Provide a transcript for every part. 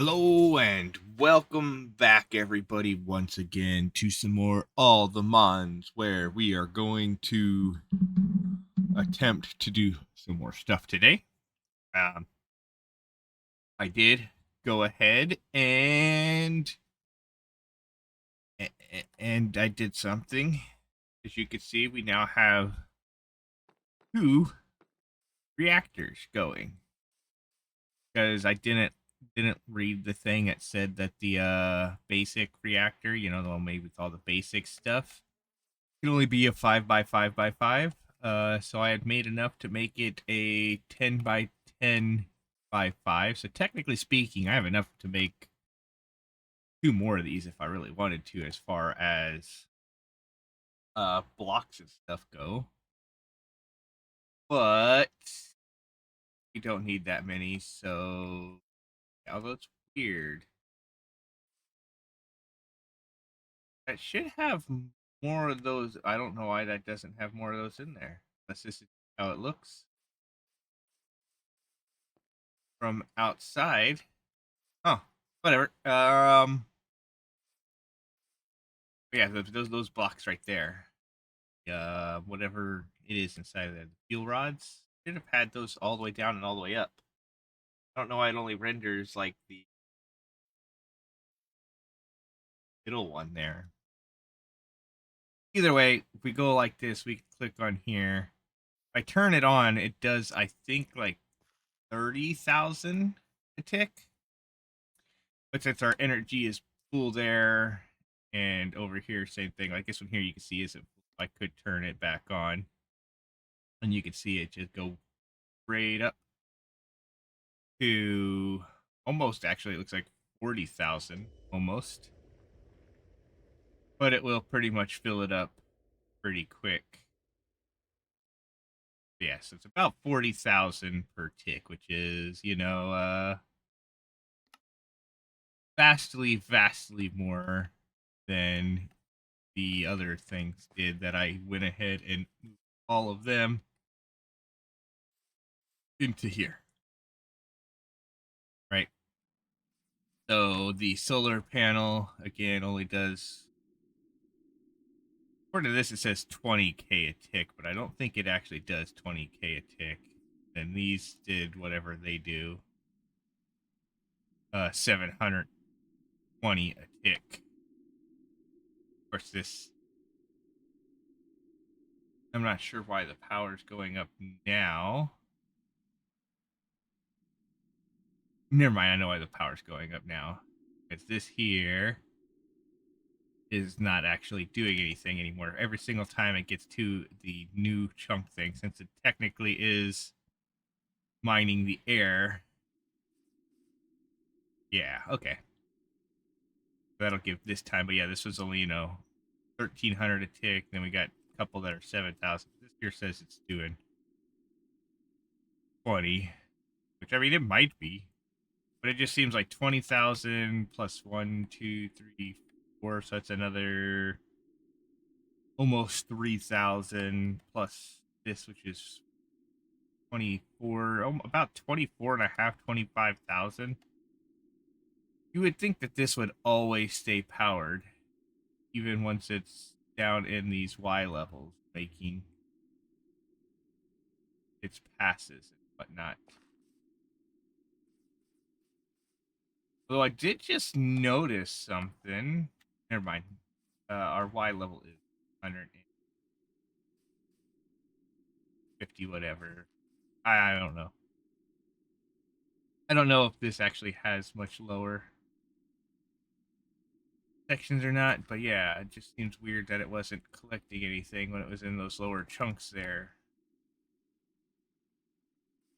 Hello and welcome back, everybody, once again to some more All the Mons, where we are going to attempt to do some more stuff today. Um, I did go ahead and I did something. As you can see, we now have two reactors going because I didn't read the thing that said that the basic reactor, the one made with all the basic stuff, can only be a 5 by 5 by 5. So I had made enough to make it a 10 by 10 by 5. So technically speaking, I have enough to make two more of these if I really wanted to, as far as blocks and stuff go. But we don't need that many, so although it's weird, that should have more of those. I don't know why that doesn't have more of those in there. Unless this is how it looks from outside. Oh, whatever. Yeah, those blocks right there. Whatever it is inside of the fuel rods, should have had those all the way down and all the way up. I don't know why it only renders like the middle one there. Either way, if we go like this, we can click on here. If I turn it on, it does, I think, like 30,000 a tick. But since our energy is full there, and over here, same thing. Like this one here, you can see is I could turn it back on, and you can see it just go right up to almost, actually, it looks like 40,000 almost. But it will pretty much fill it up pretty quick. Yeah, so it's about 40,000 per tick, which is, vastly more than the other things did that I went ahead and moved all of them into here. Right. So the solar panel, again, only does, according to this, it says 20k a tick, but I don't think it actually does 20k a tick. And these did whatever they do, 720 a tick. Of course, this, I'm not sure why the power's going up now. Never mind, I know why the power's going up now. It's this here is not actually doing anything anymore. Every single time it gets to the new chunk thing, since it technically is mining the air. Yeah, okay. That'll give this time, but yeah, this was only, 1,300 a tick. Then we got a couple that are 7,000. This here says it's doing 20, which, I mean, it might be, but it just seems like 20,000 plus 1, 2, 3, 4. So that's another almost 3,000 plus this, which is 24, about 24 and a half, 25,000. You would think that this would always stay powered, even once it's down in these Y levels, making its passes and whatnot. Although I did just notice something. Never mind. Our Y level is 150, whatever. I don't know. I don't know if this actually has much lower sections or not, but yeah, it just seems weird that it wasn't collecting anything when it was in those lower chunks there.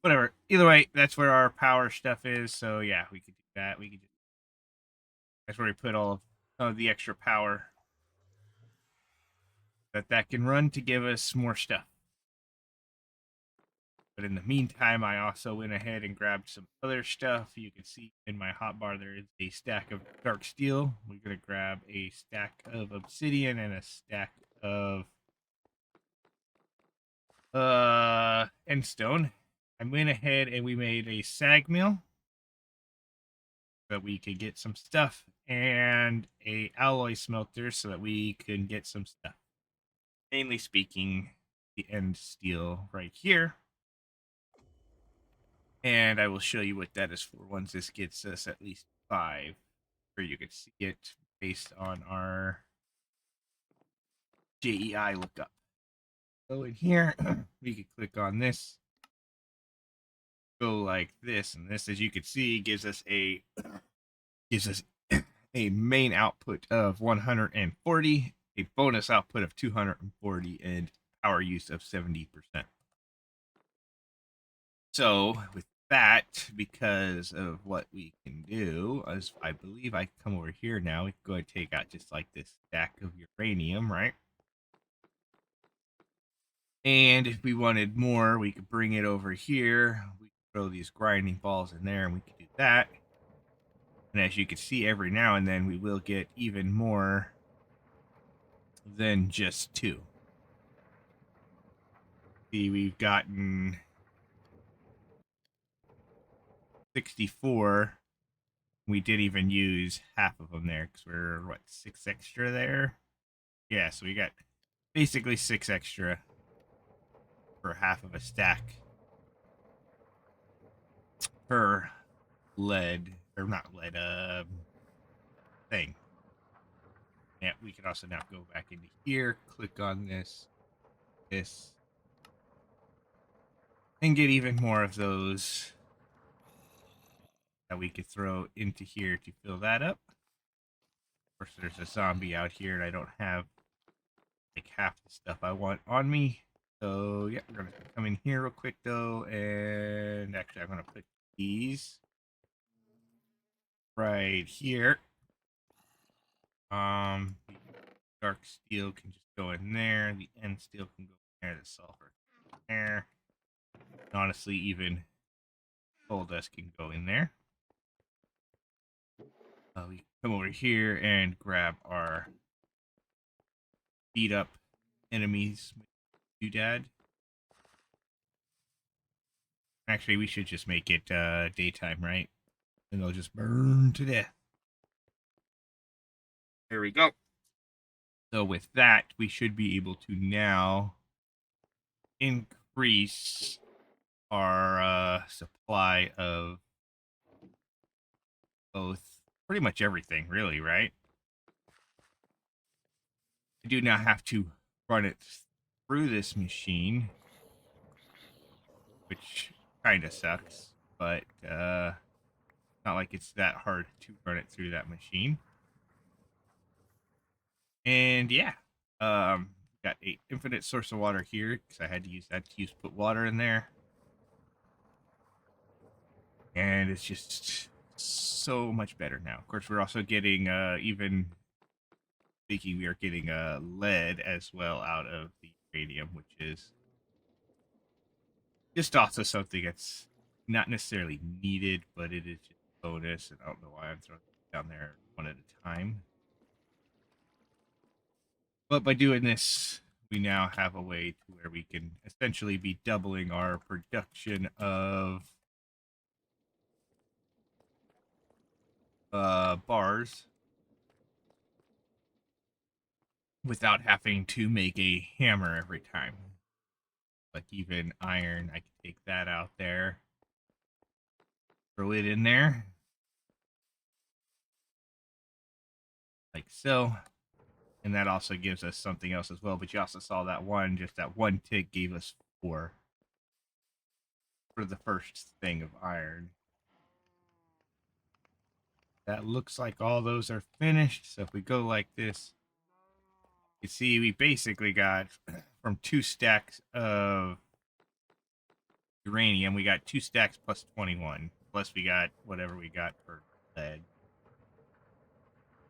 Whatever. Either way, that's where our power stuff is. So yeah, we could do that. We could just, that's where we put all of the extra power that can run to give us more stuff. But in the meantime, I also went ahead and grabbed some other stuff. You can see in my hotbar there is a stack of dark steel. We're gonna grab a stack of obsidian and a stack of end stone. I went ahead and we made a sag mill. that we could get some stuff, and a alloy smelter so that we can get some stuff. Mainly speaking, the end steel right here. And I will show you what that is for once this gets us at least 5, where you can see it based on our JEI lookup. So in here, we can click on this, go like this, and this, as you can see, gives us a main output of 140, a bonus output of 240, and power use of 70%. So with that, because of what we can do, as I believe I can come over here now, we can go and take out just like this stack of uranium, right? And if we wanted more, we could bring it over here. We could throw these grinding balls in there, and we could do that. And as you can see, every now and then we will get even more than just 2. See, we've gotten 64. We did even use half of them there because we're, what, 6 extra there? Yeah, so we got basically 6 extra for half of a stack per lead, or not lead, thing. Yeah, we can also now go back into here, click on this, and get even more of those that we could throw into here to fill that up. Of course, there's a zombie out here, and I don't have like half the stuff I want on me. So yeah, we're gonna come in here real quick though, and actually I'm gonna put these right here. The dark steel can just go in there. The end steel can go in there. The sulfur there. And honestly, even coal dust can go in there. We come over here and grab our beat up enemies doodad. Actually, we should just make it daytime, right? And they'll just burn to death. There we go. So with that, we should be able to now increase our supply of both, pretty much everything, really, right? I do now have to run it through this machine, which kind of sucks, but not like it's that hard to run it through that machine. And yeah, got a infinite source of water here because I had to use that to put water in there, and it's just so much better now. Of course, we're also getting even speaking, we are getting lead as well out of the uranium, which is just also something that's not necessarily needed, but it is just a bonus. And I don't know why I'm throwing it down there one at a time. But by doing this, we now have a way to where we can essentially be doubling our production of bars without having to make a hammer every time. Like even iron, I can take that out there, throw it in there, like so. And that also gives us something else as well. But you also saw that one, just that one tick gave us 4 for the first thing of iron. That looks like all those are finished. So if we go like this, you see we basically got from 2 stacks of uranium, we got 2 stacks plus 21. Plus we got whatever we got for lead.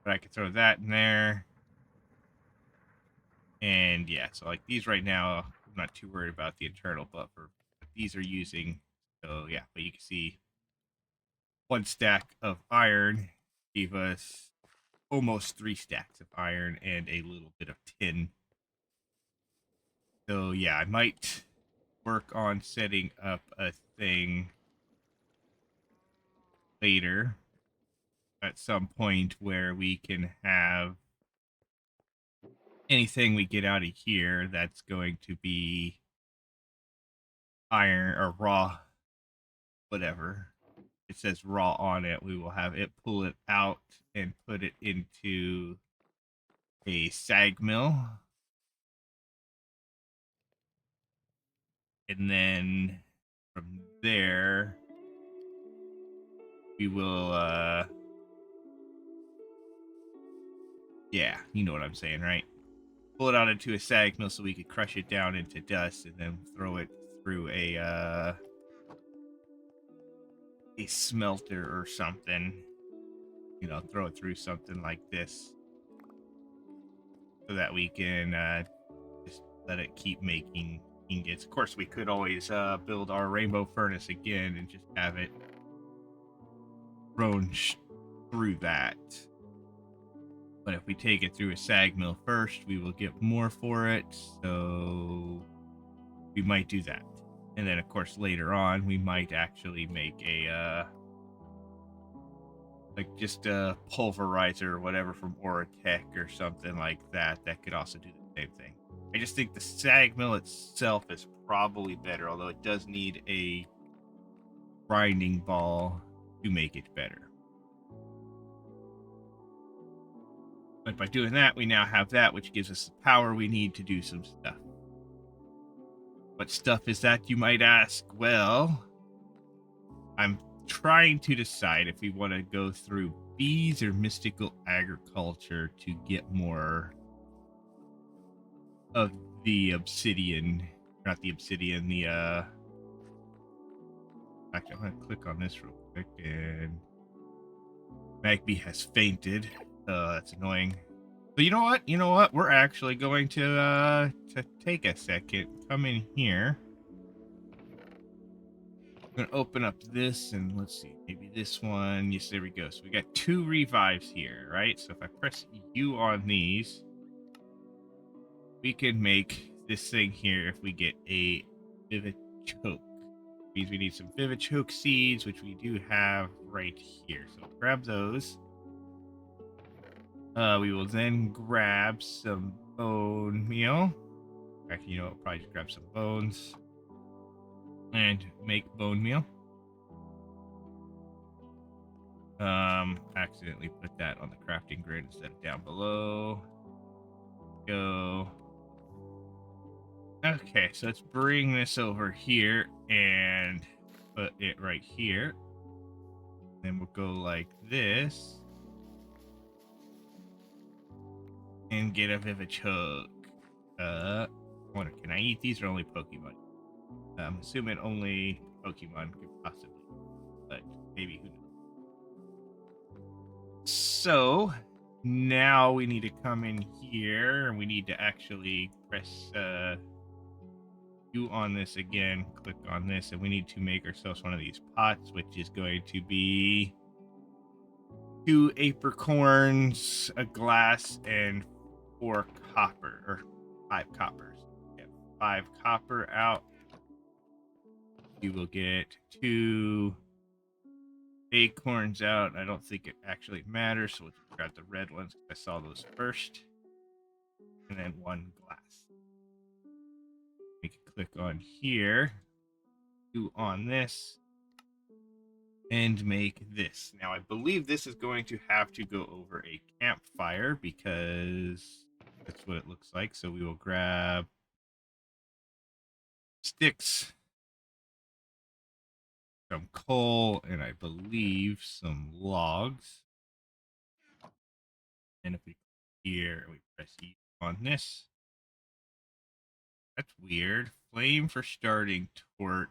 But I could throw that in there. And yeah, so like these right now, I'm not too worried about the internal buffer. But these are using, so yeah, but you can see 1 stack of iron gave us almost 3 stacks of iron and a little bit of tin. So yeah, I might work on setting up a thing later at some point where we can have anything we get out of here that's going to be iron or raw, whatever. It says raw on it. We will have it pull it out and put it into a sag mill. And then from there, we will, yeah, you know what I'm saying, right? Pull it out into a sag mill so we could crush it down into dust and then throw it through a smelter or something. You know, throw it through something like this so that we can just let it keep making ingots. Of course, we could always build our rainbow furnace again and just have it thrown through that. But if we take it through a sag mill first, we will get more for it. So we might do that. And then, of course, later on, we might actually make a like just a pulverizer or whatever from Oratech or something like that. That could also do the same thing. I just think the sag mill itself is probably better, although it does need a grinding ball to make it better. But by doing that, we now have that, which gives us the power we need to do some stuff. What stuff is that, you might ask? Well, I'm trying to decide if we want to go through bees or mystical agriculture to get more of the obsidian. Not the obsidian, the actually, I'm gonna click on this real quick, and Magby has fainted. That's annoying. But you know what? You know what? We're actually going to take a second. Come in here. I'm gonna open up this and let's see, maybe this one. Yes, there we go. So we got 2 revives here, right? So if I press U on these, we can make this thing here if we get a Vivichoke. Means we need some Vivichoke seeds, which we do have right here. So grab those. We will then grab some bone meal. Actually, you know, we'll probably just grab some bones and make bone meal. Accidentally put that on the crafting grid instead of down below. Go. Okay, so let's bring this over here and put it right here. Then we'll go like this. And get a Vivichoke. I wonder, can I eat these or only Pokemon? I'm assuming only Pokemon could possibly, but maybe who knows. So now we need to come in here and we need to actually press U on this again, click on this, and we need to make ourselves one of these pots, which is going to be 2 apricorns, a glass, and 4 copper, or 5 coppers. Get 5 copper out. You will get 2 acorns out. I don't think it actually matters, so let's grab the red ones. I saw those first. And then 1 glass. We can click on here, do on this, and make this. Now, I believe this is going to have to go over a campfire because that's what it looks like. So we will grab sticks, some coal, and I believe some logs. And if we here, we press E on this. That's weird. Flame for starting torch,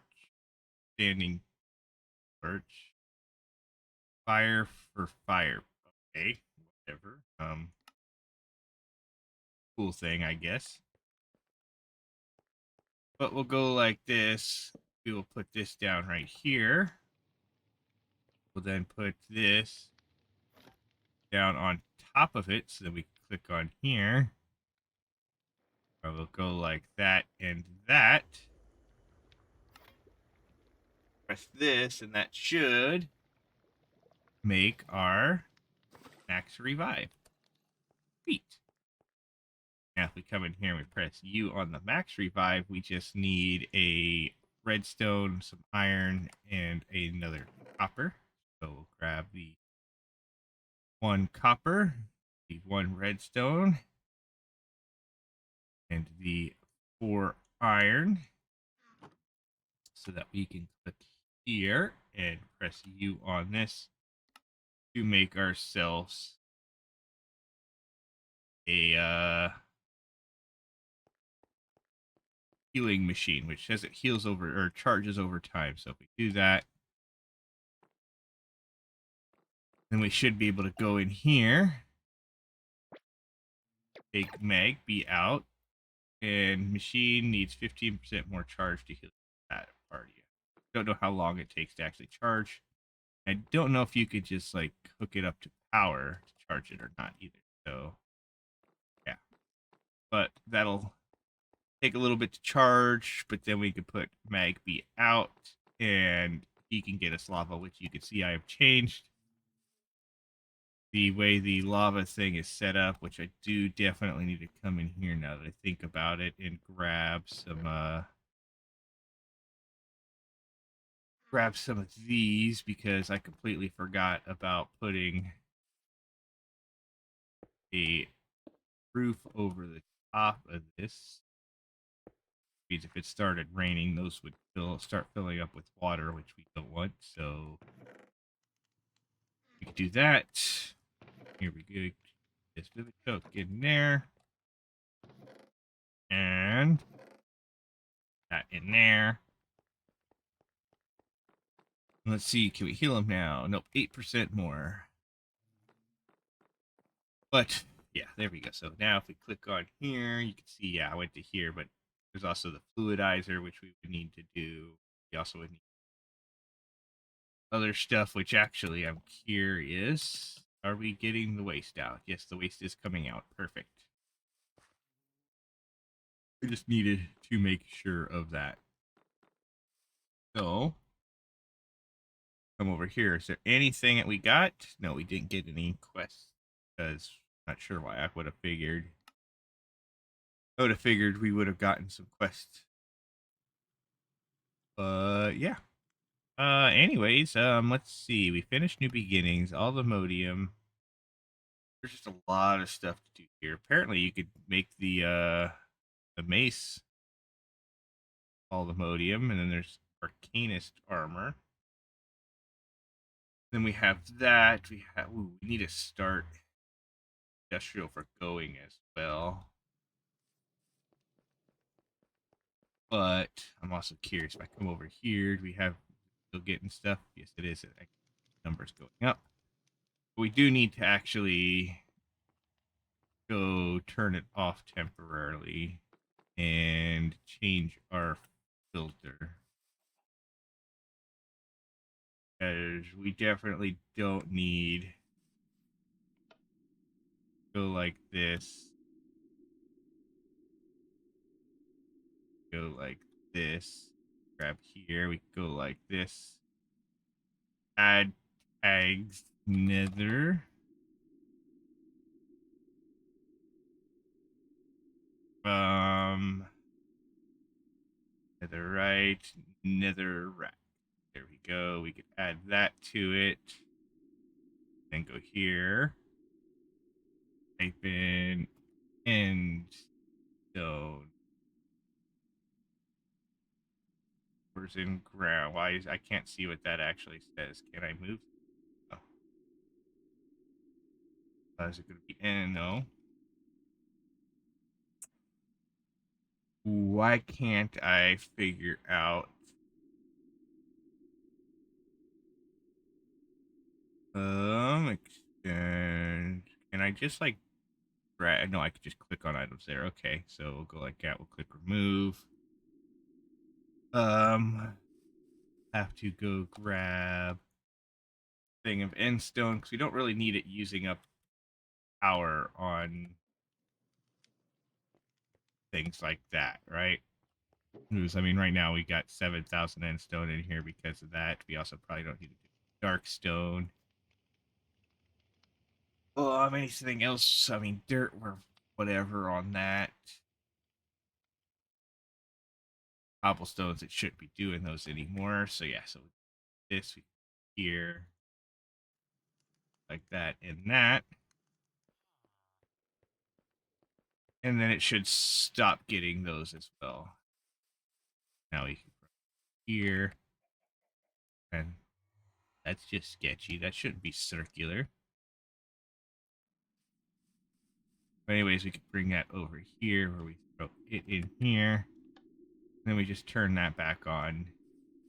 standing torch, fire for fire. Okay, whatever. Cool thing, I guess. But we'll go like this. We will put this down right here. We'll then put this down on top of it so that we can click on here. I will go like that and that. Press this, and that should make our max revive. Sweet. Now, if we come in here and we press U on the max revive, we just need a redstone, some iron, and another copper. So we'll grab the 1 copper, the 1 redstone, and the 4 iron, so that we can click here and press U on this to make ourselves a healing machine, which says it heals over or charges over time. So if we do that, then we should be able to go in here, take mag, be out, and machine needs 15% more charge to heal that party. Don't know how long it takes to actually charge. I don't know if you could just like hook it up to power to charge it or not either. So yeah, but that'll take a little bit to charge. But then we could put mag be out, and he can get us lava, which you can see I have changed the way the lava thing is set up, which I do definitely need to come in here now that I think about it and grab some of these, because I completely forgot about putting a roof over the top of this. Because if it started raining, those would start filling up with water, which we don't want. So we could do that. Here we go. Just move a choke in there. And that in there. Let's see, can we heal him now? Nope, 8% more. But yeah, there we go. So now if we click on here, you can see, yeah, I went to here, but there's also the fluidizer, which we would need to do. We also would need other stuff, which actually I'm curious. Are we getting the waste out? Yes, the waste is coming out. Perfect. We just needed to make sure of that. So, come over here. Is there anything that we got? No, we didn't get any quests, because I'm not sure why. I would have figured. We would have gotten some quests. Yeah. Anyways, let's see. We finished New Beginnings, all the Modium. There's just a lot of stuff to do here. Apparently, you could make the mace all the Modium, and then there's Arcanist armor. Then we have that. We need to start industrial for going as well. But I'm also curious. If I come over here, do we have still getting stuff? Yes, it is. Numbers going up. But we do need to actually go turn it off temporarily and change our filter, because we definitely don't need go like this, go like this, grab here, we go like this, add tags nether, netherite, netherrack. There we go. We could add that to it. Then go here. Type in end stone. Where's in ground? Why is I can't see what that actually says? Can I move? Oh. Is it going to be N? No. Why can't I figure out? Extend. Can I just like drag? No, I could just click on items there. Okay, so we'll go like that. We'll click remove. Have to go grab thing of end stone, because we don't really need it using up power on things like that, right? I mean, right now we got 7,000 end stone in here because of that. We also probably don't need to do dark stone. Anything else? I mean, dirt or whatever on that. Cobblestones, it shouldn't be doing those anymore. So yeah, so this here, like that and that. And then it should stop getting those as well. Now we can put here. And that's just sketchy. That shouldn't be circular. But anyways, we could bring that over here where we throw it in here. Then we just turn that back on.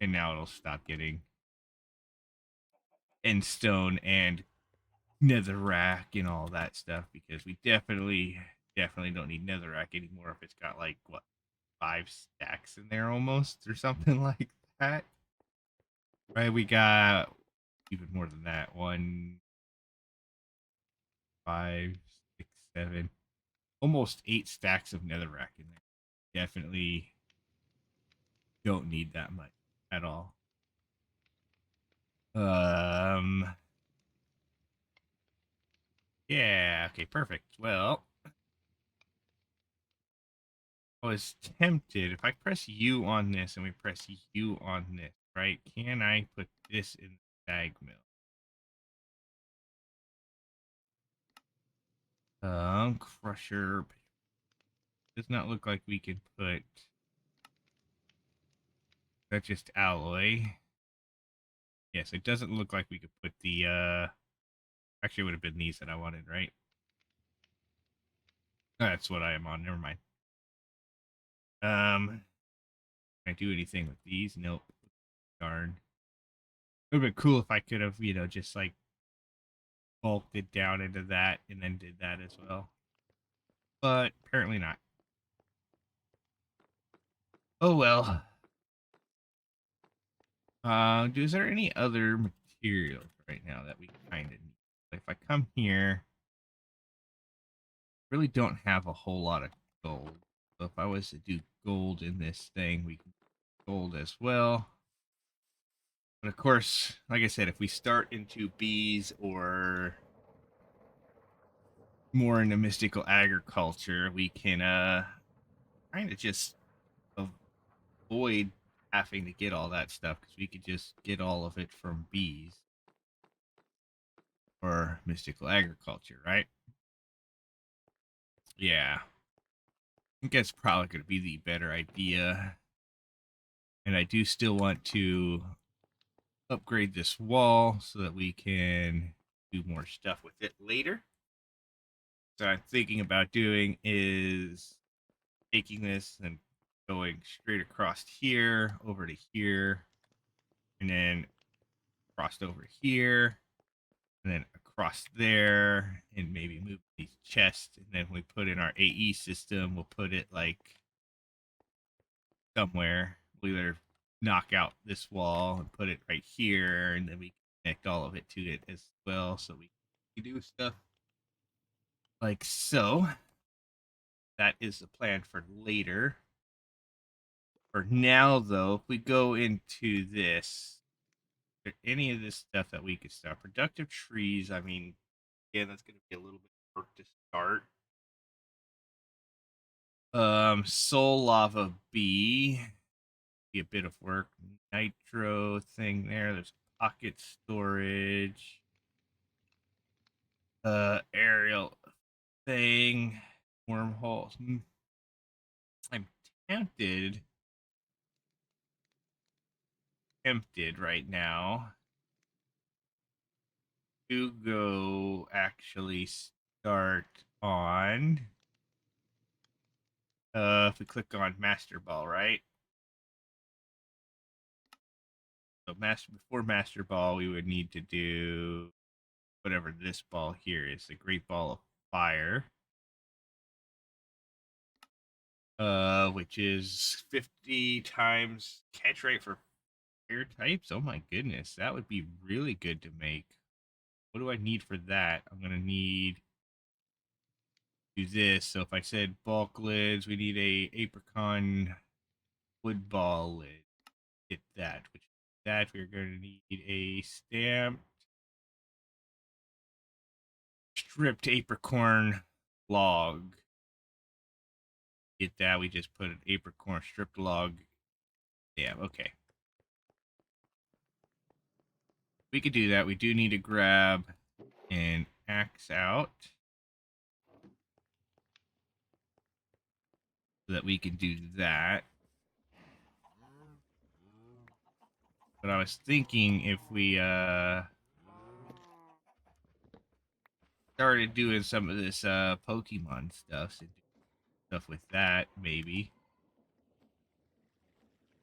And now it'll stop getting end stone and netherrack and all that stuff, because we definitely don't need netherrack anymore if it's got like what, 5 stacks in there almost or something like that. Right, we got even more than that. 1, 5, 6, 7, almost 8 stacks of netherrack in there. Definitely don't need that much at all. Um yeah, okay, perfect. Well, I was tempted. If I press U on this and we press U on this, right? Can I put this in the bag mill? Crusher. Does not look like we can put. That's just alloy. Yes, it doesn't look like we could put the. Actually, it would have been these that I wanted, right? That's what I am on. Never mind. Can I do anything with these? Nope. Darn. It would have been cool if I could have, just like bulked it down into that and then did that as well. But apparently not. Oh well. Is there any other materials right now that we kind of need? Like if I come here, really don't have a whole lot of gold. So if I was to do gold in this thing, we can do gold as well. But of course, like I said, if we start into bees or more into mystical agriculture, we can kind of just avoid having to get all that stuff, because we could just get all of it from bees or mystical agriculture, right? Yeah. I think that's probably going to be the better idea. And I do still want to upgrade this wall so that we can do more stuff with it later. So I'm thinking about doing is taking this and going straight across here, over to here, and then crossed over here, and then across there, and maybe move these chests. And then we put in our AE system, we'll put it like somewhere. We'll either knock out this wall and put it right here, and then we connect all of it to it as well, so we can do stuff like so. That is the plan for later. For now, though, if we go into this, any of this stuff that we could start, productive trees, I mean, again, that's going to be a little bit of work to start. Soul lava bee, be a bit of work. Nitro thing there. There's pocket storage. Aerial thing. Wormholes. I'm tempted right now to go actually start on if we click on master ball, right? So before master ball, we would need to do whatever this ball here is, the great ball of fire. Which is 50 times catch rate for fire types. Oh my goodness, that would be really good to make. What do I need for that? I'm gonna need do this. So if I said bulk lids, we need a apricot wood ball lid. Get that. Which that we're going to need a stamped stripped apricorn log. Get that? We just put an apricorn stripped log. Yeah, okay. We could do that. We do need to grab an axe out so that we can do that. But I was thinking if we started doing some of this Pokemon stuff with that, maybe.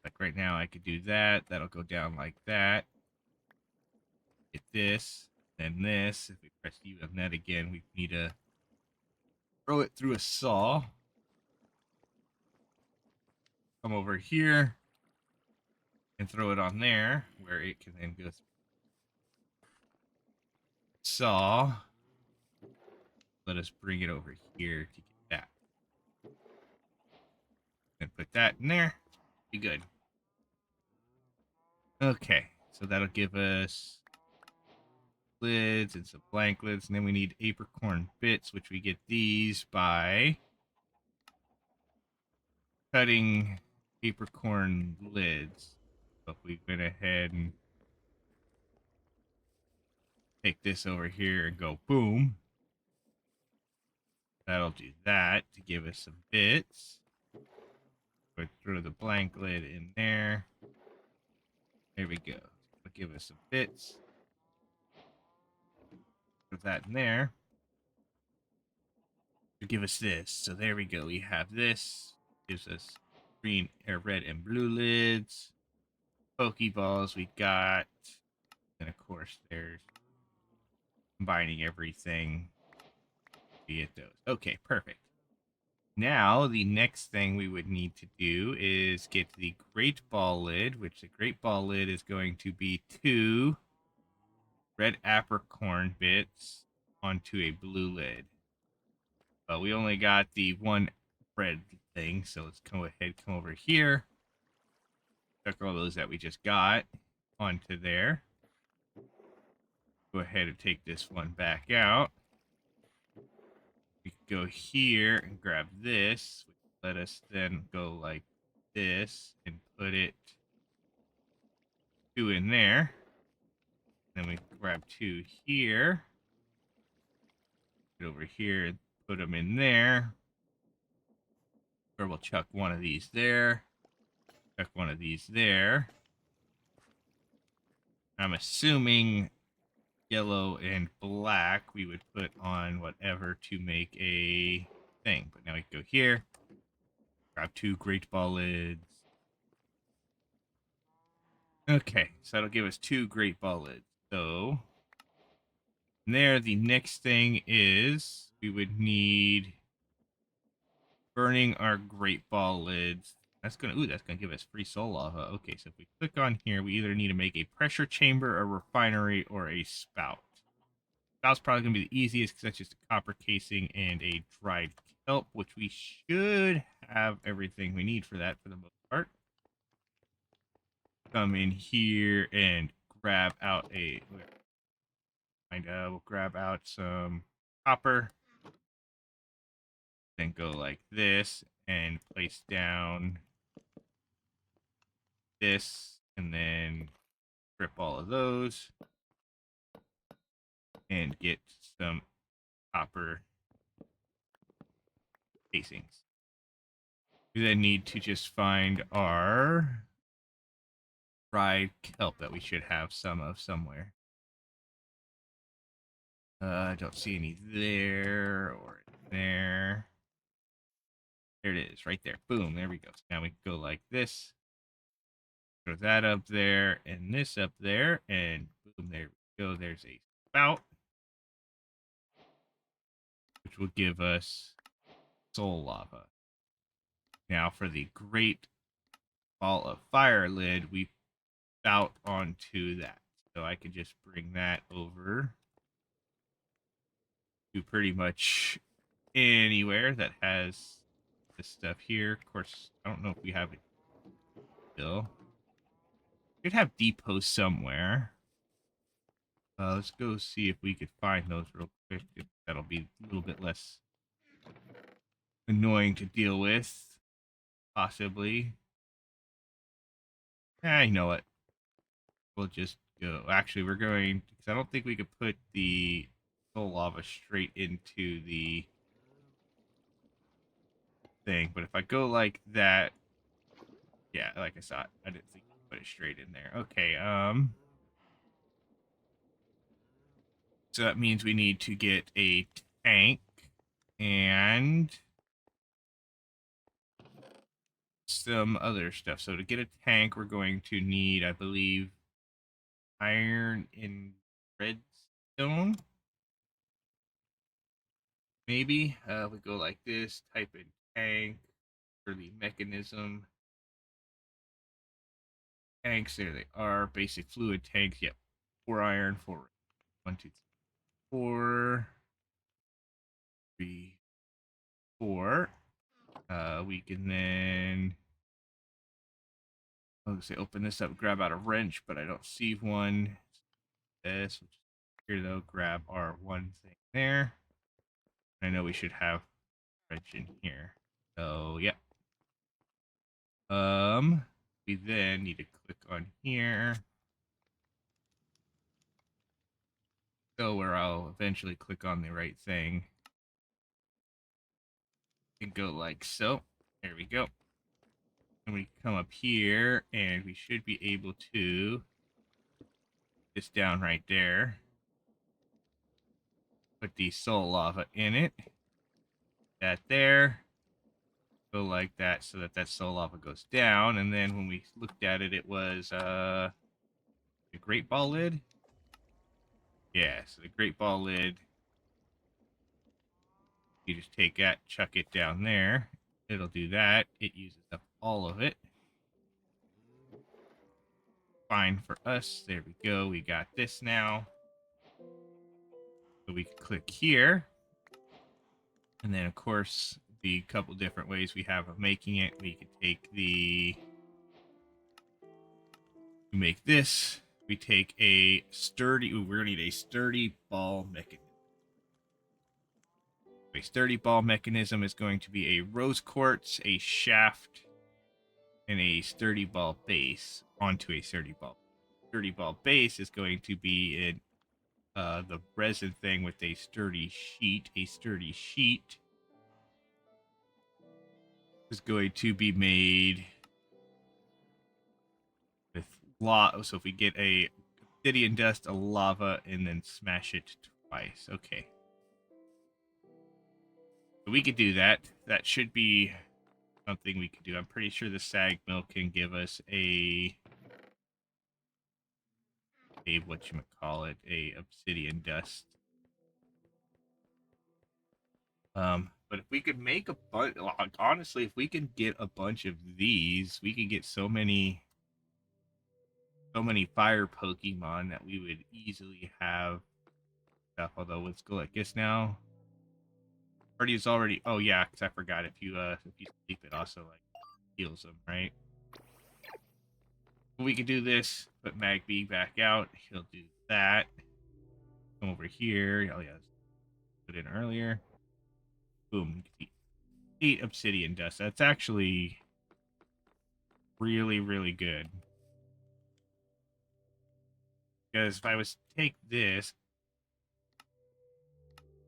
Like right now I could do that. That'll go down like that. Get this, then this. If we press U on that again, we need to throw it through a saw. Come over here and throw it on there where it can then go through saw. Let us bring it over here to get that. And put that in there. Be good. Okay, so that'll give us lids and some blank lids, and then we need apricorn bits, which we get these by cutting apricorn lids. So if we went ahead and take this over here and go boom, that'll do that to give us some bits. We'll throw the blank lid in there. There we go. It'll give us some bits. Put that in there. To give us this. So there we go. We have this. Gives us green, or red, and blue lids. Pokeballs we got. And of course, there's combining everything to get those. Okay, perfect. Now, the next thing we would need to do is get the Great Ball lid, which the Great Ball lid is going to be 2 red apricorn bits onto a blue lid. But we only got the 1 red thing, so let's go ahead, come over here. Chuck all those that we just got onto there. Go ahead and take this one back out. We can go here and grab this. Let us then go like this and put it 2 in there. Then we grab 2 here. Get over here and put them in there. Or we'll chuck one of these there. Chuck one of these there. I'm assuming yellow and black we would put on whatever to make a thing. But now we can go here. Grab 2 great ball lids. Okay, so that'll give us 2 great ball lids. So there, the next thing is we would need burning our great ball lids. That's gonna give us free soul lava. Okay, so if we click on here, we either need to make a pressure chamber, a refinery, or a spout. Spout's probably gonna be the easiest because that's just a copper casing and a dried kelp, which we should have everything we need for that for the most part. Come in here and grab out we'll grab out some copper. Then go like this and place down this, and then strip all of those and get some copper casings. We then need to just find our dried kelp that we should have some of somewhere. I don't see any there or there. There it is, right there. Boom, there we go. So now we go like this. Throw that up there and this up there, and boom, there we go. There's a spout, which will give us soul lava. Now for the great ball of fire lid, we spout onto that. So I can just bring that over to pretty much anywhere that has this stuff here. Of course, I don't know if we have it still. We could have depots somewhere. Let's go see if we could find those real quick. If that'll be a little bit less annoying to deal with, possibly. You know what? We'll just go. Actually, we're going because I don't think we could put the soul lava straight into the thing. But if I go like that, yeah, like I saw, I didn't think I put it straight in there. Okay. So that means we need to get a tank and some other stuff. So to get a tank, we're going to need, I believe, iron and redstone. Maybe we go like this. Type in tank for the mechanism. Tanks, there they are. Basic fluid tanks. Yep. 4 iron, 4. 1, 2, 3, 4. 3, 4. We can then, I'll say open this up, grab out a wrench, but I don't see one. This, which here though, grab our one thing there. I know we should have a wrench in here. So yeah. We then need to click on here. So where I'll eventually click on the right thing. And go like so. There we go. And we come up here and we should be able to this down right there. Put the soul lava in it. That there. Go like that so that soul lava goes down. And then when we looked at it, it was the great ball lid. Yeah, so the great ball lid. You just take that, chuck it down there. It'll do that. It uses up all of it. Fine for us. There we go. We got this now. So we can click here. And then, of course, the couple different ways we have of making it. We could take the... We make this. We take a sturdy... Ooh, we're going to need a sturdy ball mechanism. A sturdy ball mechanism is going to be a rose quartz, a shaft, and a sturdy ball base onto a sturdy ball. Sturdy ball base is going to be in the resin thing with a sturdy sheet. A sturdy sheet is going to be made with lava. So if we get a obsidian dust, a lava, and then smash it twice. Okay. So we could do that. That should be something we could do. I'm pretty sure the sag mill can give us a whatchamacallit, a obsidian dust. But if we could make a bunch, honestly, if we can get a bunch of these, we could get so many fire Pokemon that we would easily have stuff. Although let's go like this now. Party's already. Oh yeah, because I forgot if you sleep, it also like heals them, right? But we could do this. Put Magby back out. He'll do that. Come over here. Oh yeah, put in earlier. Boom. 8 obsidian dust. That's actually really, really good. Because if I was to take this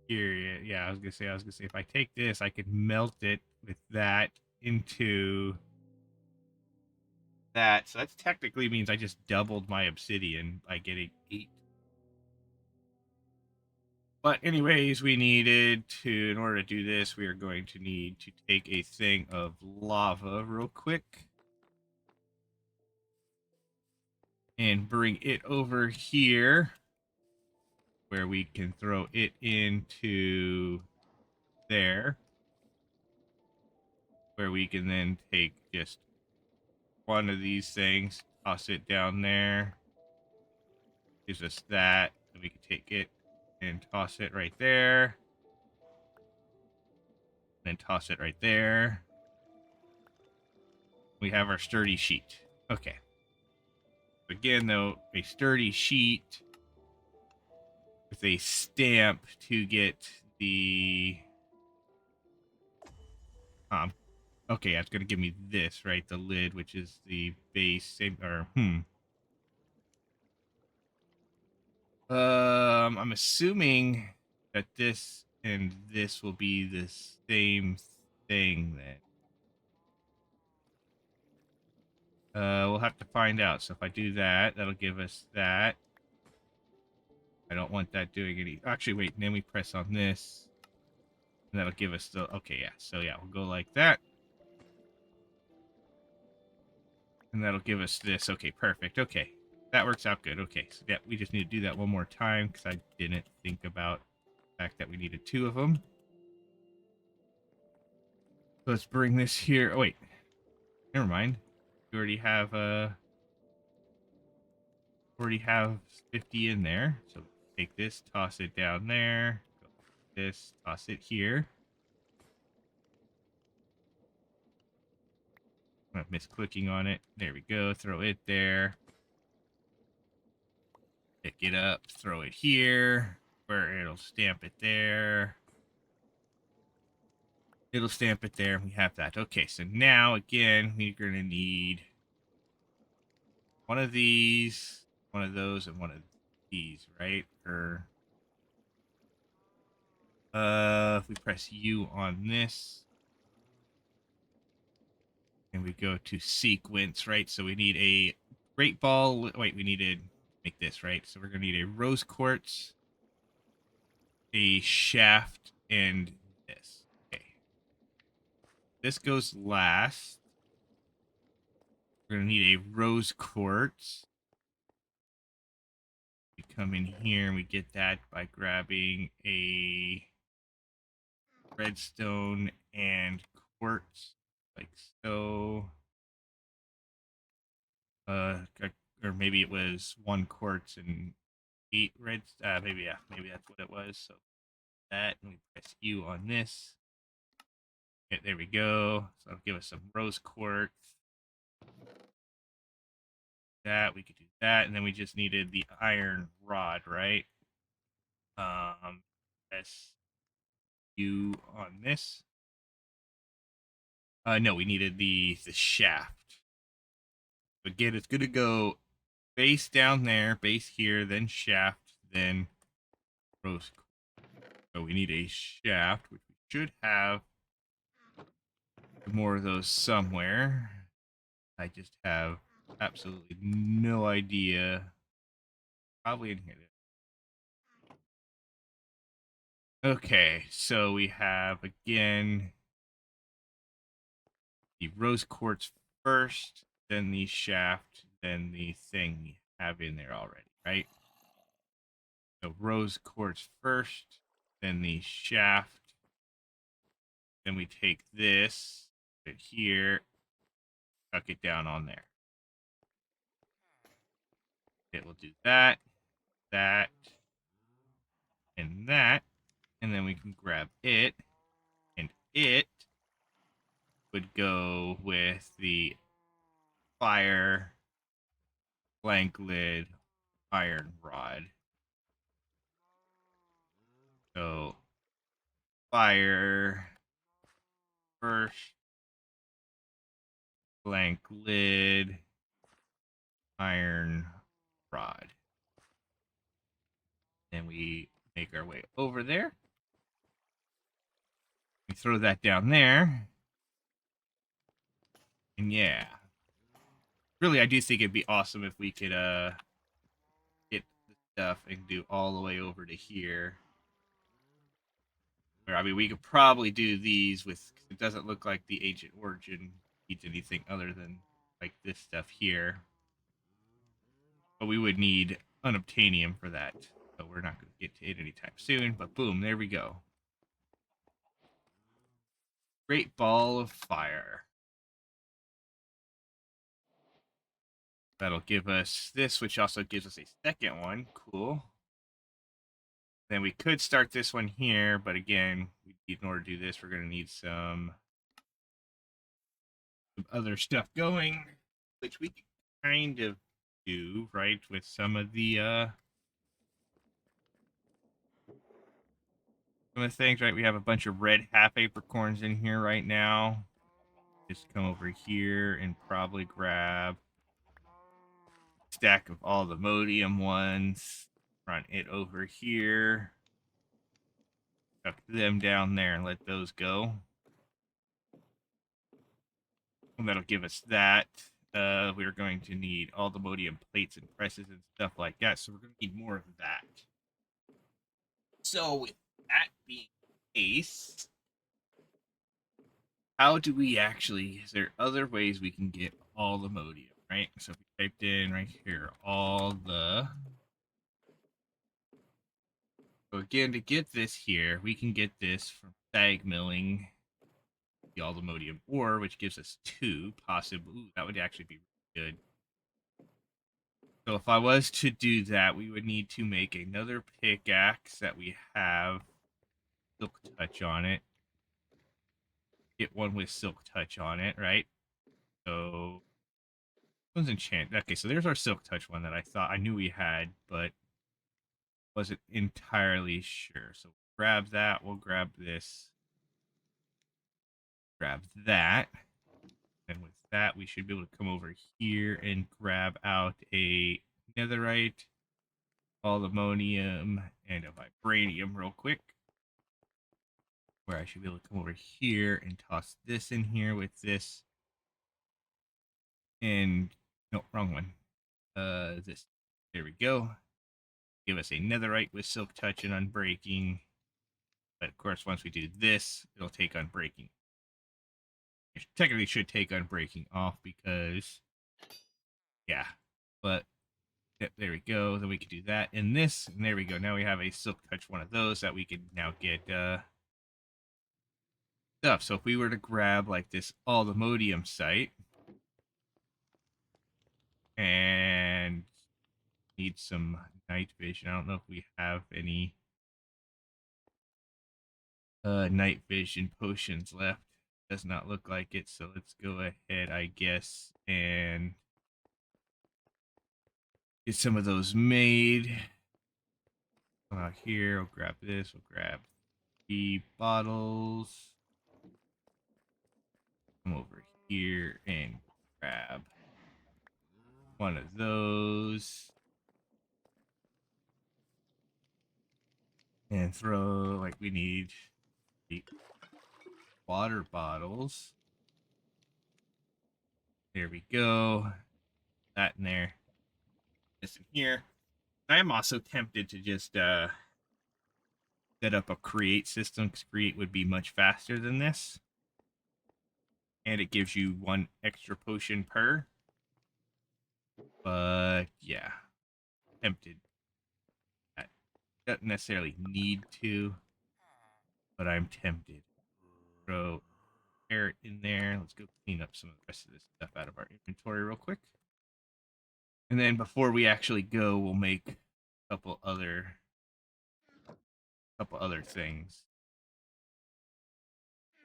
here, yeah, I was gonna say, if I take this, I could melt it with that into that. So that technically means I just doubled my obsidian by getting 8. But anyways, we needed to, in order to do this, we are going to need to take a thing of lava real quick. And bring it over here. Where we can throw it into there. Where we can then take just one of these things, toss it down there. Gives us that. And we can take it and toss it right there. Then toss it right there. We have our sturdy sheet. Okay. Again, though, a sturdy sheet with a stamp to get the okay, yeah, it's gonna give me this, right? The lid, which is the base, same or I'm assuming that this and this will be the same thing then. We'll have to find out. So if I do that, that'll give us that. I don't want that doing any. Actually, wait. Then we press on this, and that'll give us the. Okay, yeah. So yeah, we'll go like that, and that'll give us this. Okay, perfect. Okay, that works out good. Okay, so yeah, we just need to do that one more time because I didn't think about the fact that we needed two of them. Let's bring this here. Oh wait, never mind. We already have 50 in there. So take this, toss it down there. Go like this, toss it here. I'm misclicking on it. There we go. Throw it there. Pick it up. Throw it here. Where it'll stamp it there. It'll stamp it there. We have that. Okay, so now again, we're going to need one of these, one of those, and one of these, right? Or if we press U on this, and we go to sequence, right? So we need a great ball. Wait, we needed make this, right? So we're gonna need a rose quartz, a shaft, and this. Okay. This goes last. We're gonna need a rose quartz. We come in here and we get that by grabbing a redstone and quartz, like so. Or maybe it was one quartz and 8 reds. Maybe yeah, maybe that's what it was. So that, and we press U on this. Okay, there we go. So that'll give us some rose quartz. That we could do that, and then we just needed the iron rod, right? Press U on this. No, we needed the shaft. Again, it's gonna go base down there, base here, then shaft, then rose. So we need a shaft, which we should have more of those somewhere. I just have absolutely no idea. Probably in here. Okay, so we have again the rose quartz first, then the shaft, then the thing we have in there already, right? So rose quartz first, then the shaft, then we take this, put it here, tuck it down on there. It will do that, that, and that, and then we can grab it, and it would go with the fire, blank lid, iron rod. So fire first, blank lid, iron rod. Then we make our way over there. We throw that down there. And yeah. Really, I do think it'd be awesome if we could get the stuff and do all the way over to here. Where, I mean, we could probably do these with, cause it doesn't look like the ancient origin needs anything other than like this stuff here. But we would need unobtainium for that. So we're not going to get to it anytime soon. But boom, there we go. Great ball of fire. That'll give us this, which also gives us a second one. Cool. Then we could start this one here, but again, in order to do this, we're going to need some other stuff going, which we can kind of do, right, with some of the some of the things, right? We have a bunch of red half apricorns in here right now. Just come over here and probably grab a stack of all the modium ones. Run it over here. Tuck them down there and let those go. And that'll give us that. We're going to need all the modium plates and presses and stuff like that. So we're going to need more of that. So with that being the case, how do we actually, is there other ways we can get all the modium, right? So if we typed in right here, all the, so again, to get this here, we can get this from bag milling the all the modium ore, which gives us 2 possible. Ooh, that would actually be really good. So if I was to do that, we would need to make another pickaxe that we have silk touch on it. Get one with silk touch on it, right? So one's enchant. Okay, so there's our silk touch one that I knew we had, but wasn't entirely sure. So grab that. We'll grab this. Grab that. And with that, we should be able to come over here and grab out a netherite, all the ammonium, and a vibranium real quick. Where I should be able to come over here and toss this in here with this. And no, wrong one. This. There we go. Give us a netherite with silk touch and unbreaking. But of course, once we do this, it'll take unbreaking. It technically should take unbreaking off because, yeah. But yep, there we go. Then we can do that in this, and there we go. Now we have a silk touch one of those that we can now get stuff. So if we were to grab like this all the modium site and need some night vision. I don't know if we have any night vision potions left. Does not look like it, so let's go ahead, I guess, and get some of those made. Come out here, we'll grab this, we'll grab the bottles. Come over here and grab one of those. And throw, like, we need 8 water bottles. There we go. That in there. This in here. I am also tempted to just set up a create system, because create would be much faster than this. And it gives you 1 extra potion per. But yeah, tempted. I don't necessarily need to, but I'm tempted. Throw carrot in there. Let's go clean up some of the rest of this stuff out of our inventory real quick. And then before we actually go, we'll make a couple other things.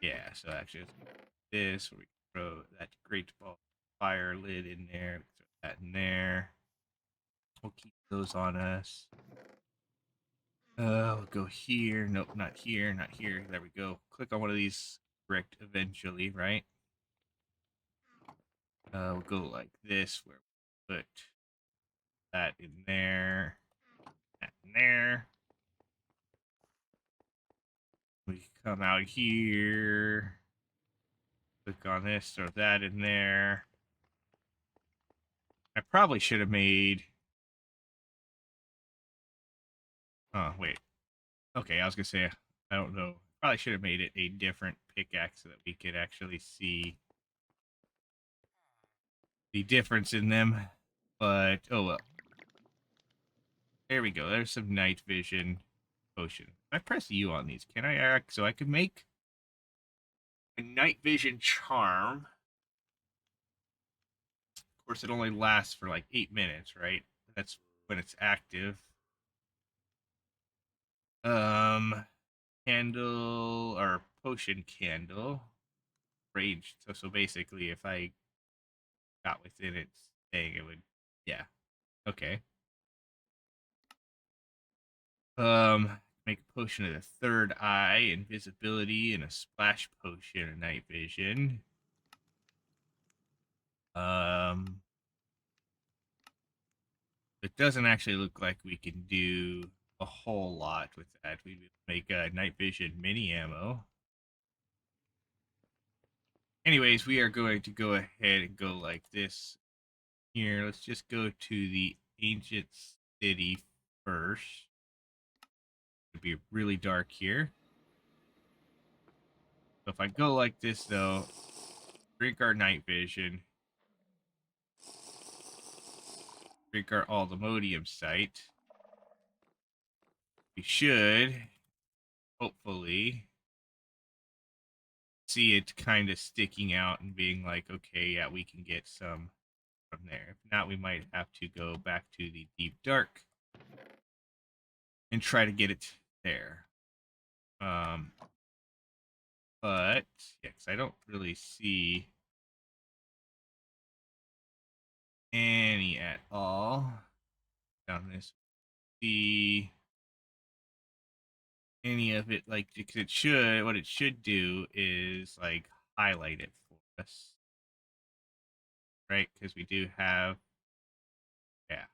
Yeah, so actually let's do this, where we throw that great ball fire lid in there, throw that in there. We'll keep those on us. We'll go here. Nope, not here, not here. There we go. Click on one of these correct eventually, right? We'll go like this, where we put that in there, that in there. We come out here, click on this, throw that in there. I probably should have made. Oh, wait. Okay, I was gonna say, I don't know. Probably should have made it a different pickaxe so that we could actually see the difference in them. But, oh well. There we go. There's some night vision potion. I press U on these. Can I act so I could make a night vision charm? Of course, it only lasts for like 8 minutes, right? That's when it's active. Candle or potion candle range. So basically, if I got within its thing, it would, yeah, okay. make a potion of the third eye, invisibility, and a splash potion of night vision. It doesn't actually look like we can do a whole lot with that. We would make a night vision mini ammo. Anyways, we are going to go ahead and go like this here. Let's just go to the ancient city first. It'll be really dark here. So if I go like this, though, drink our night vision, drink our all-the-modium sight, we should, hopefully, see it kind of sticking out and being like, okay, yeah, we can get some from there. If not, we might have to go back to the deep dark and try to get it there. But yeah, because I don't really see any at all down this. See any of it, like, because it should, what it should do is like highlight it for us, right? Because we do have, yeah,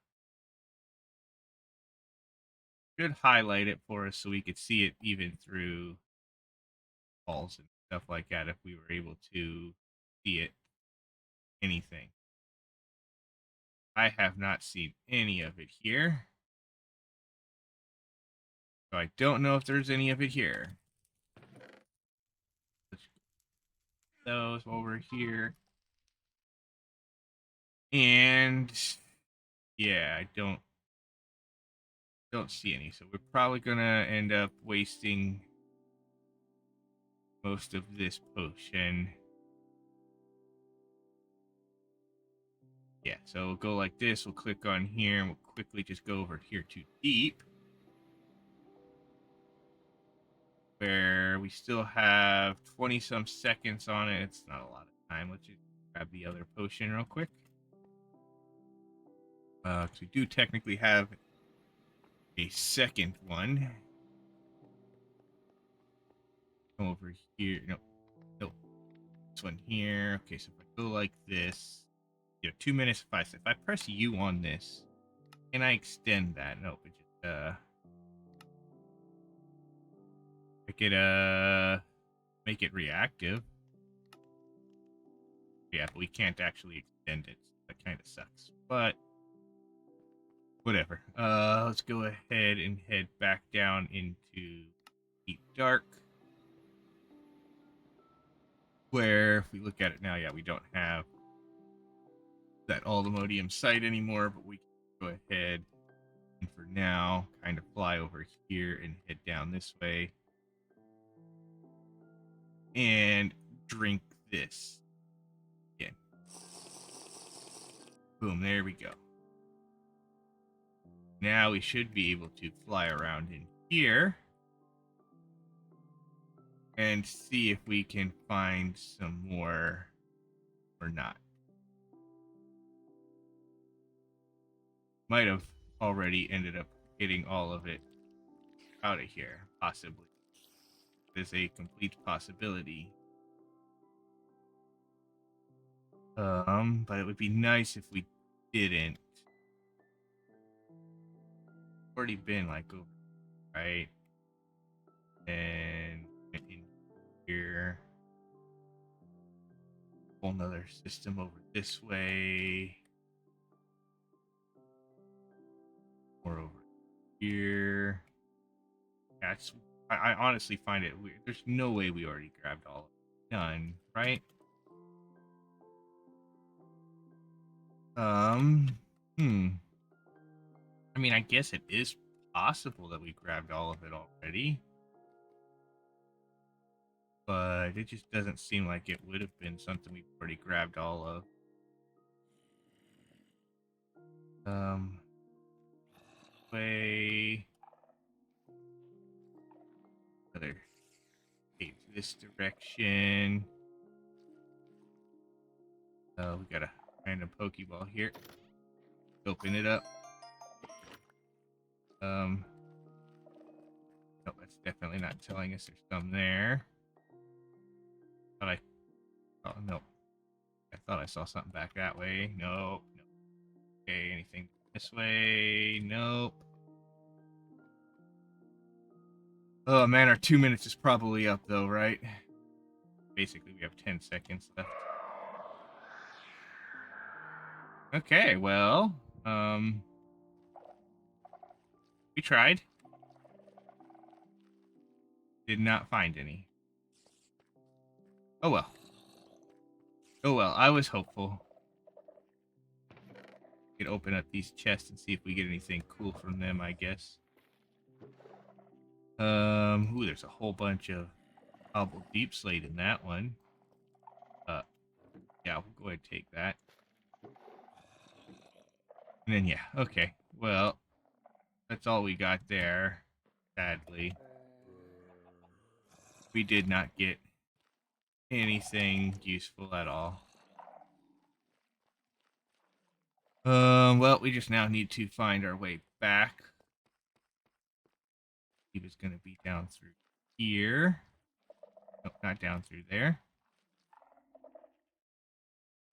should highlight it for us so we could see it even through walls and stuff like that if we were able to see it. Anything. I have not seen any of it here. So I don't know if there's any of it here. Let's get those over here. And yeah, I don't see any. So we're probably gonna end up wasting most of this potion. Yeah, so we'll go like this. We'll click on here and we'll quickly just go over here to deep, where we still have 20 some seconds on it. It's not a lot of time. Let's just grab the other potion real quick. Because we do technically have a second one. Come over here. No, no. This one here. Okay, so if I go like this, 2 minutes. If I press U on this, can I extend that? No, but just make it reactive. Yeah, but we can't actually extend it. So that kind of sucks. But whatever. Let's go ahead and head back down into deep dark. Where if we look at it now, yeah, we don't have that all-the-modium sight anymore, but we can go ahead and for now kind of fly over here and head down this way and drink this again. Boom, there we go. Now we should be able to fly around in here and see if we can find some more or not. Might have already ended up getting all of it out of here, possibly. There's a complete possibility. But it would be nice if we didn't. Already been like over, right? And in here. Whole nother system over this way. Or over here. That's I honestly find it weird. There's no way we already grabbed all of it done, right? I mean, I guess it is possible that we grabbed all of it already. But it just doesn't seem like it would have been something we've already grabbed all of. Way. Other. Okay, this direction. We got a random Pokeball here. Open it up. Nope. definitely not telling us there's some there. Thought I, oh no, I thought I saw something back that way. Nope, nope. Okay, anything this way? Nope. Oh man, our 2 minutes is probably up though, right? Basically, we have 10 seconds left. Okay, well, we tried. Did not find any. Oh well. Oh well, I was hopeful. We could open up these chests and see if we get anything cool from them, I guess. Ooh, there's a whole bunch of cobbled deep slate in that one. Yeah, we'll go ahead and take that. And then, yeah, okay. Well, that's all we got there, sadly. We did not get anything useful at all. Well, we just now need to find our way back. He was going to be down through here. Nope, not down through there.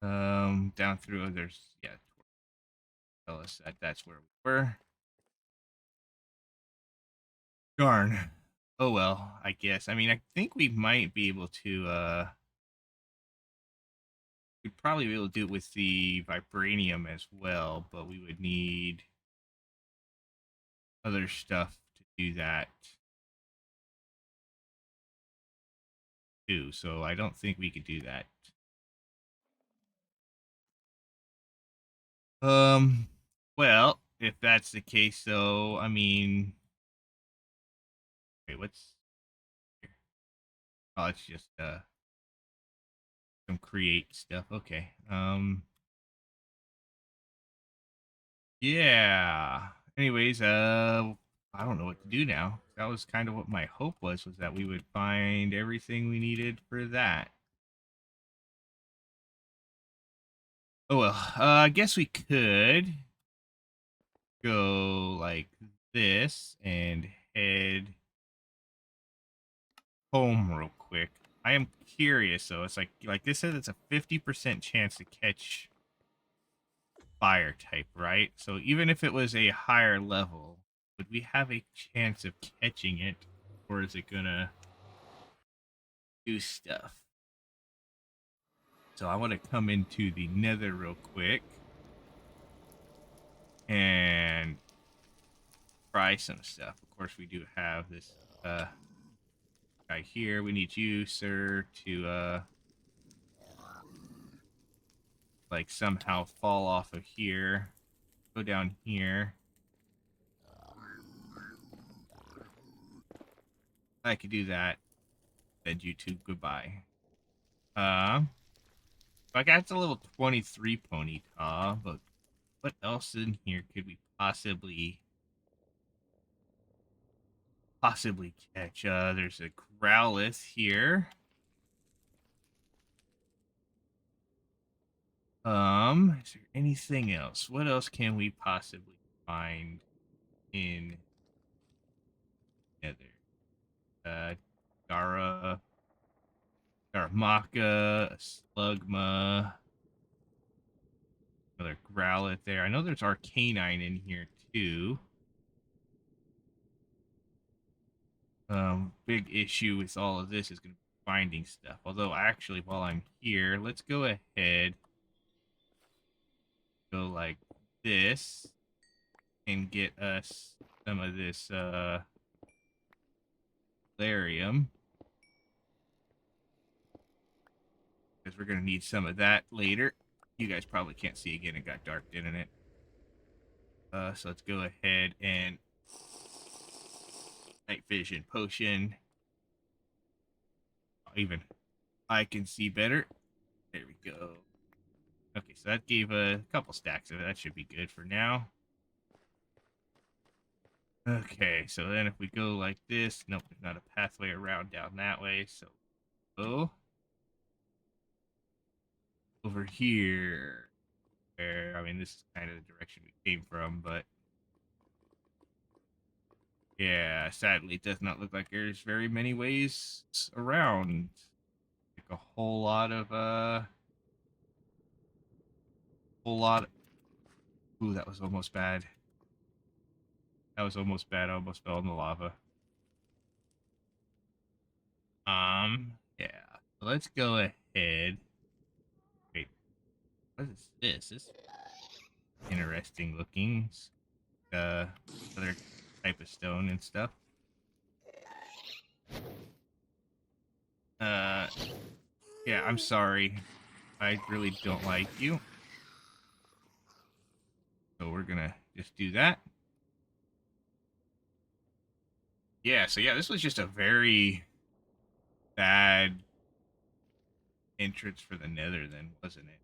Down through, there's, yeah, tell us that that's where we were. Darn. Oh well, I guess. I mean, I think we might be able to, we'd probably be able to do it with the vibranium as well, but we would need other stuff to do that too. So I don't think we could do that. Well, if that's the case, though, I mean, wait, what's here? Oh, it's just some create stuff. Okay. Yeah. Anyways, I don't know what to do now. That was kind of what my hope was that we would find everything we needed for that. Oh well, I guess we could go like this and head home real quick. I am curious though. It's like this says it's a 50% chance to catch fire type, right? So even if it was a higher level, would we have a chance of catching it, or is it gonna do stuff? So I want to come into the nether real quick and try some stuff. Of course, we do have this guy here. We need you, sir, to like somehow fall off of here. Go down here. I could do that. Then you two goodbye. I got the level 23 ponyta, but what else in here could we possibly catch? There's a Growlithe here. Is there anything else? What else can we possibly find in Nether? Gara, Garamaka, Slugma, another Growlithe there. I know there's Arcanine in here too. Big issue with all of this is going to be finding stuff. Although, actually, while I'm here, let's go ahead, go like this, and get us some of this, Larium. Because we're going to need some of that later. You guys probably can't see again, it got dark, didn't it? So let's go ahead and night vision potion. Even I can see better. There we go. Okay, so that gave a couple stacks of it. That should be good for now. Okay, so then if we go like this, nope, there's not a pathway around down that way, so go over here. Where, I mean, this is kind of the direction we came from, but Yeah, sadly, it does not look like there's very many ways around. Like a whole lot. Ooh, that was almost bad. That was almost bad. I almost fell in the lava. Yeah. So let's go ahead. Wait, what is this? This is interesting looking. Uh, other type of stone and stuff. Uh, yeah, I'm sorry. I really don't like you. So we're gonna just do that. Yeah, so yeah, this was just a very bad entrance for the Nether then, wasn't it?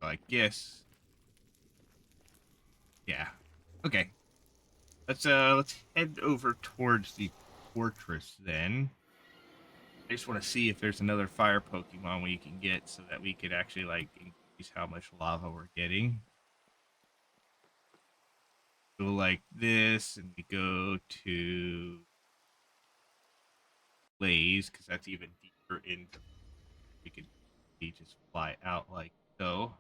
So I guess yeah. Okay. Let's head over towards the fortress then. I just want to see if there's another fire Pokemon we can get so that we could actually like increase how much lava we're getting. Go like this, and we go to Blaze because that's even deeper into. We could just fly out like so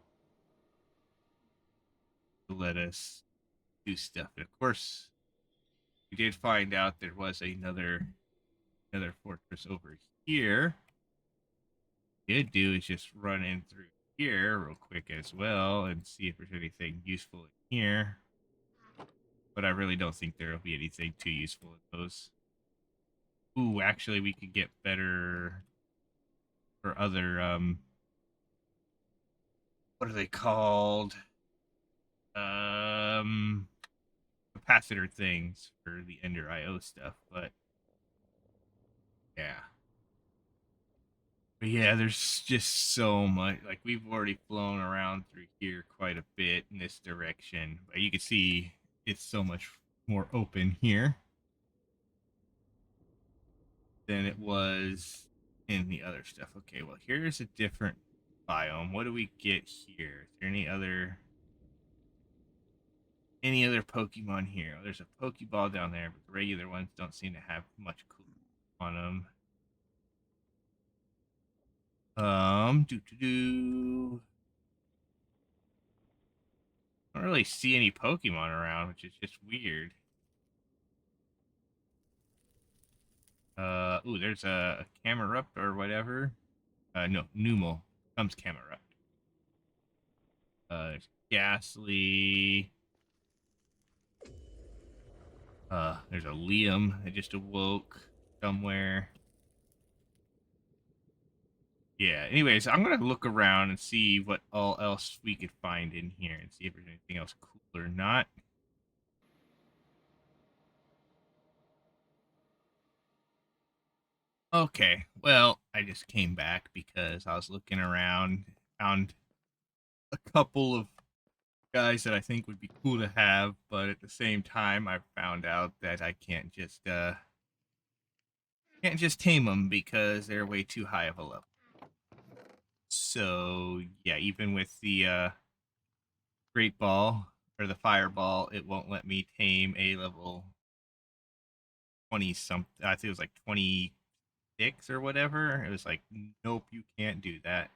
to let us do stuff. And of course, we did find out there was another fortress over here. Did do is just run in through here real quick as well and see if there's anything useful in here. But I really don't think there'll be anything too useful in those. Ooh, actually, we could get better for other what are they called? Um, capacitor things for the Ender IO stuff. But yeah, but yeah, there's just so much. Like we've already flown around through here quite a bit in this direction, but you can see it's so much more open here than it was in the other stuff. Okay, well here's a different biome. What do we get here? Is there any other Pokemon here? Oh, there's a Pokeball down there, but the regular ones don't seem to have much cool on them. Do do do. I don't really see any Pokemon around, which is just weird. Ooh, there's a Camerupt or whatever. No, Numel comes Camerupt. There's Ghastly. There's a Liam that just awoke somewhere. Yeah. Anyways, I'm gonna look around and see what all else we could find in here and see if there's anything else cool or not. Okay. Well, I just came back because I was looking around, found a couple of guys that I think would be cool to have, but at the same time, I found out that I can't just tame them because they're way too high of a level. So yeah, even with the Great Ball or the Fireball, it won't let me tame a level 20 something. I think it was like 26 or whatever. It was like, nope, you can't do that.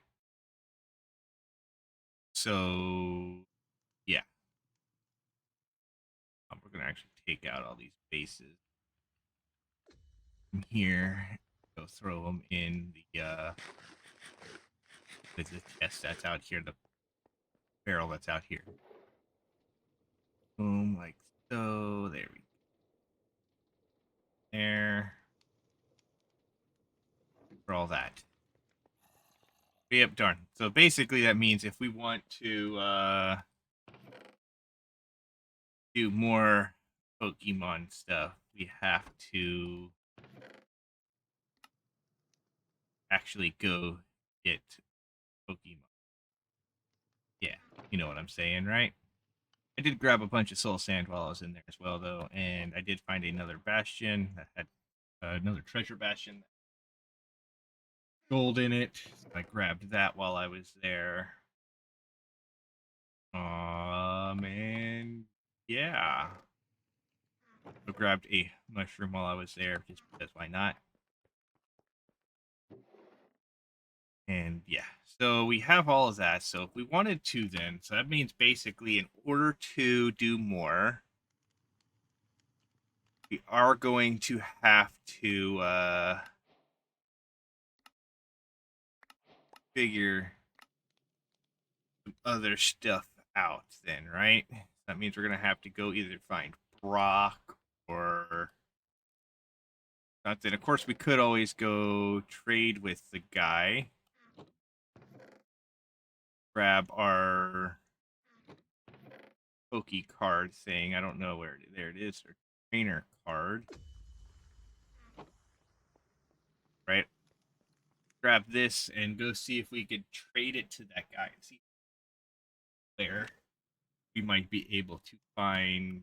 So yeah, we're gonna actually take out all these bases from here. Go throw them in the chest that's out here, the barrel that's out here. Boom, like so. There we go. There. For all that. Yep, darn. So basically that means if we want to do more Pokemon stuff, we have to actually go get Pokemon. Yeah, you know what I'm saying, right? I did grab a bunch of soul sand while I was in there as well, though, and I did find another bastion that had another treasure bastion, gold in it. So I grabbed that while I was there. And yeah, I grabbed a mushroom while I was there, just because why not? And yeah, so we have all of that. So if we wanted to, then, so that means basically in order to do more, we are going to have to figure some other stuff out, then, right? That means we're going to have to go either find Brock or something. Of course, we could always go trade with the guy, grab our Pokey card thing. I don't know where there it is. Or trainer card, right? Grab this and go see if we could trade it to that guy and see where we might be able to find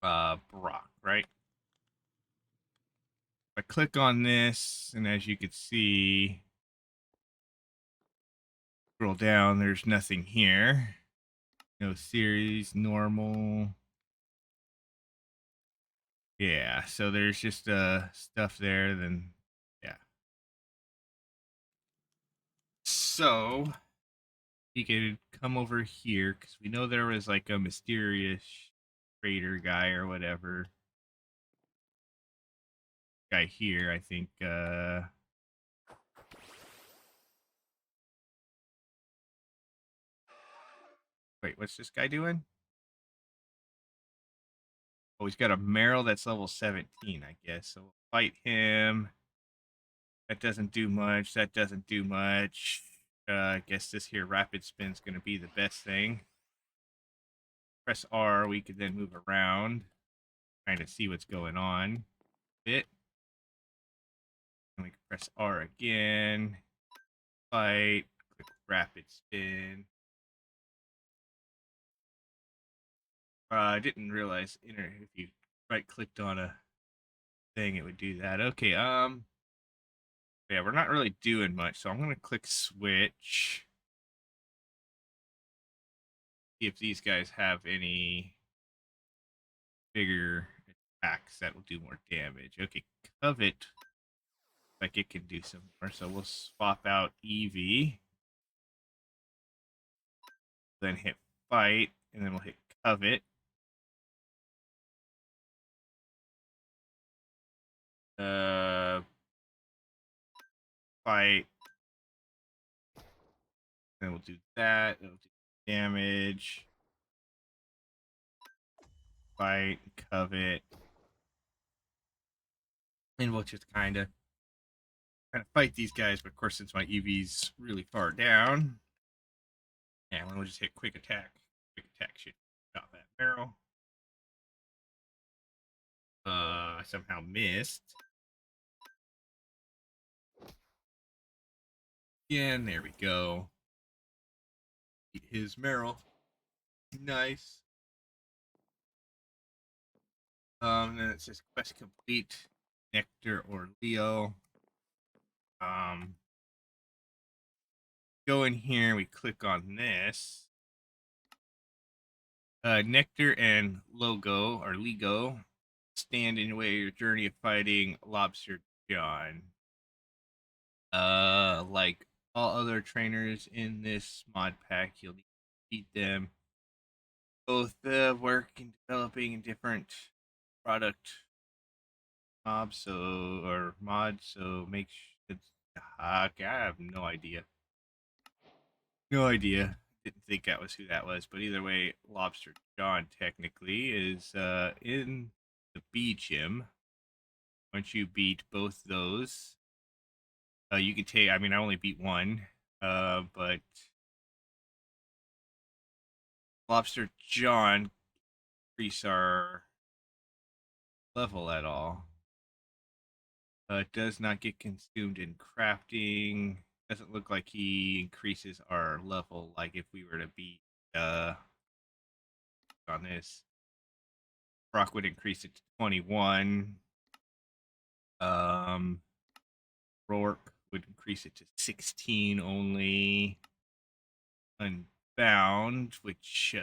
Brock, right? If I click on this, and as you can see, scroll down, there's nothing here. No series, normal. Yeah, so there's just stuff there, then yeah. So you could come over here because we know there was like a mysterious trader guy or whatever guy here. I think wait, what's this guy doing? Oh, he's got a Meryl that's level 17, I guess. So we'll fight him. That doesn't do much. That doesn't do much. I guess this here rapid spin's going to be the best thing. Press R, we could then move around, kind of see what's going on. Bit. And we can press R again. Fight. Click rapid spin. I didn't realize if you right clicked on a thing, it would do that. Okay, yeah, we're not really doing much, so I'm gonna click switch. See if these guys have any bigger attacks that will do more damage. Okay, covet, like it can do some more, so we'll swap out EV, then hit fight, and then we'll hit covet. Fight. Then we'll do that. It'll do damage. Fight, covet. And we'll just kind of fight these guys, but of course, since my EV's really far down, yeah, we'll just hit quick attack. Quick attack should stop that barrel. I somehow missed. Again, there we go. Eat his Meryl. Nice. Then it says quest complete. Nectar or Leo. Go in here. We click on this. Nectar and Logo or Lego stand in your way of your journey of fighting Lobster John. Like all other trainers in this mod pack, you'll need to beat them. Both work in developing a different product mobs, so or mods, so make sure it's. Okay, I have no idea. No idea. Didn't think that was who that was, but either way, Lobster John technically is in the B gym. Once you beat both those, you can take. I mean, I only beat one, but Lobster John increase our level at all. It does not get consumed in crafting. Doesn't look like he increases our level like if we were to beat on this. Brock would increase it to 21. Rourke would increase it to 16 only. Unbound, which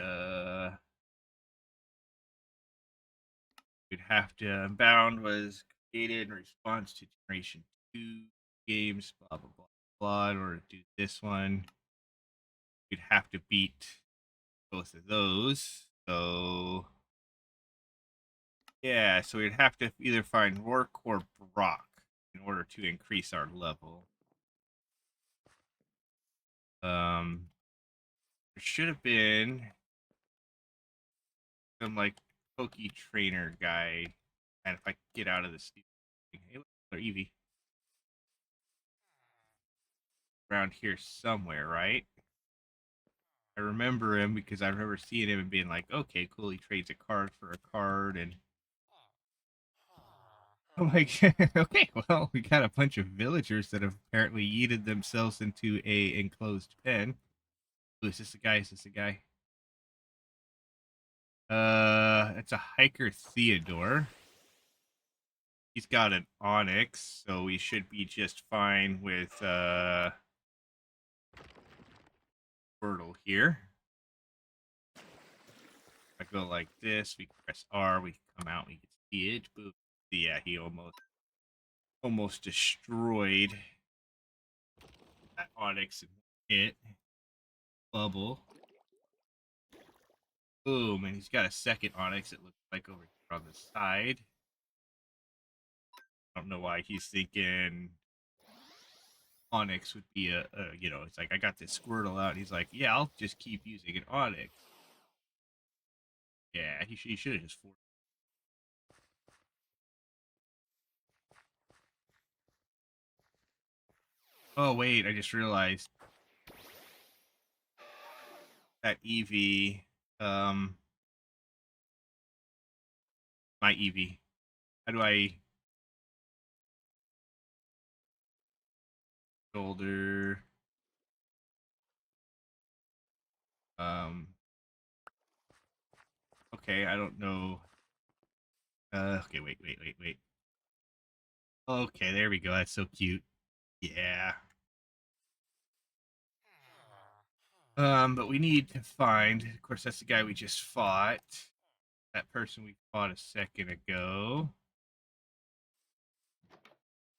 We'd have to Bound was created in response to Generation 2 games, blah blah blah blah. In order to do this one, we'd have to beat both of those. So yeah, so we'd have to either find Rourke or Brock in order to increase our level. There should have been some like pokey trainer guy, and if I could get out of this thing, hey, look, Eevee around here somewhere, right? I remember him because I remember seeing him and being like, okay, cool. He trades a card for a card, and I'm like, okay, well, we got a bunch of villagers that have apparently yeeted themselves into a enclosed pen. Ooh, is this a guy? Is this a guy? It's a hiker Theodore. He's got an onyx, so we should be just fine with Wordle here. I go like this, we press R, we come out, we can see it. Boom. Yeah, he almost destroyed that onyx and hit. Bubble. Boom, and he's got a second onyx, it looks like over here on the side. I don't know why he's thinking onyx would be it's like I got this Squirtle out. And he's like, yeah, I'll just keep using an onyx. Yeah, he should have just forced. Oh wait, I just realized that Eevee, um, my Eevee. How do I shoulder? Um, okay, I don't know. Okay, wait. Okay, there we go. That's so cute. Yeah. But we need to find. Of course, that's the guy we just fought. That person we fought a second ago.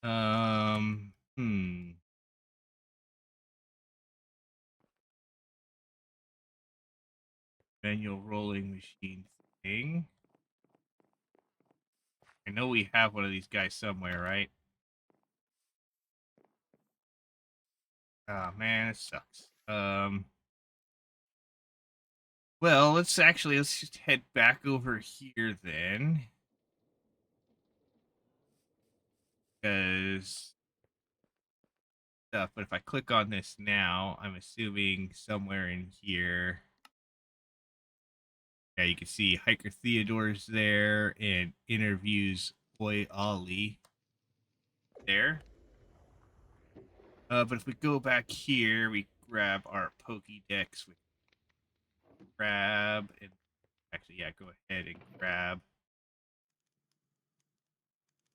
Hmm. Manual rolling machine thing. I know we have one of these guys somewhere, right? Oh man, it sucks. Well, let's just head back over here then, because stuff. But if I click on this now, I'm assuming somewhere in here. Yeah, you can see Hiker Theodore's there and interviews Boy Ollie there. But if we go back here, we grab our Pokédex. We grab and actually, yeah, go ahead and grab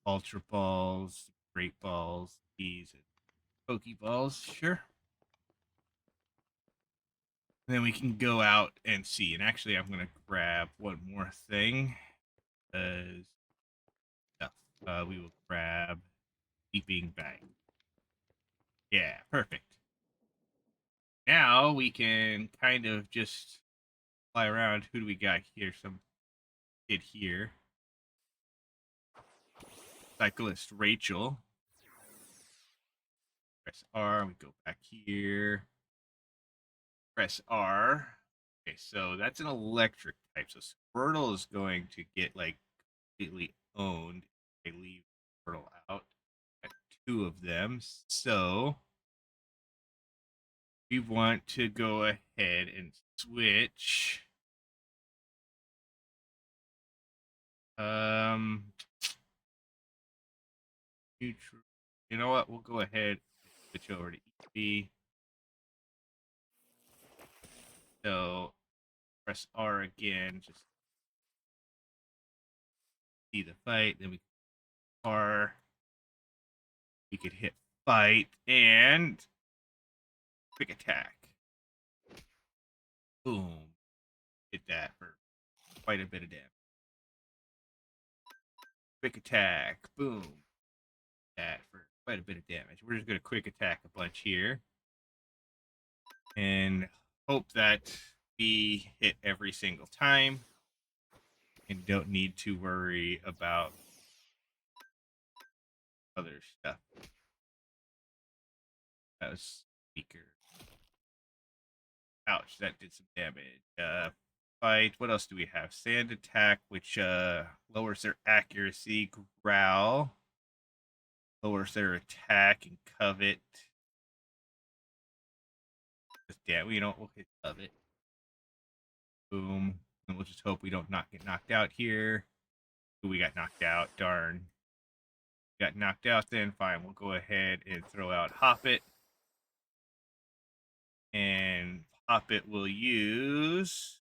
Ultra Balls, Great Balls, these, and Pokeballs. Sure. And then we can go out and see. And actually, I'm gonna grab one more thing. Because we will grab Sleeping Bag. Yeah, perfect. Now we can kind of just fly around. Who do we got here? Some kid here. Cyclist Rachel. Press R. We go back here. Press R. Okay, so that's an electric type. So Squirtle is going to get like completely owned. I leave Squirtle out. Got two of them. So we want to go ahead and switch. Um, neutral. You know what? We'll go ahead and switch over to EV. So press R again. Just see the fight. Then we R. We could hit fight and quick attack. Boom. Hit that for quite a bit of damage. Quick attack. Boom. That for quite a bit of damage. We're just going to quick attack a bunch here. And hope that we hit every single time. And don't need to worry about other stuff. That was weaker. Ouch, that did some damage. Fight. What else do we have? Sand attack, which lowers their accuracy. Growl lowers their attack and covet. Just damn, we'll hit covet. Boom. And we'll just hope we don't not get knocked out here. Ooh, we got knocked out. Darn. Got knocked out then. Fine, we'll go ahead and throw out Hoppet. And Hoppet will use.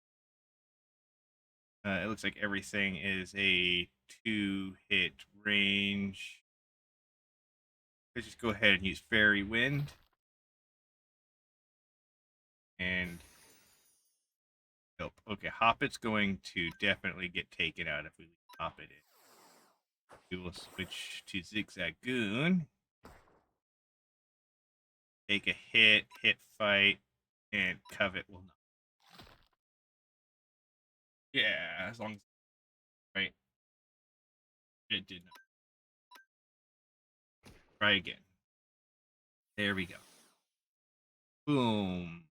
It looks like everything is a 2-hit range. Let's just go ahead and use Fairy Wind. And nope. Okay, Hoppet's going to definitely get taken out if we leave Hoppet in. We will switch to Zigzagoon. Take a hit fight, and Covet will not. Yeah, as long as right. It did not. Try again. There we go. Boom.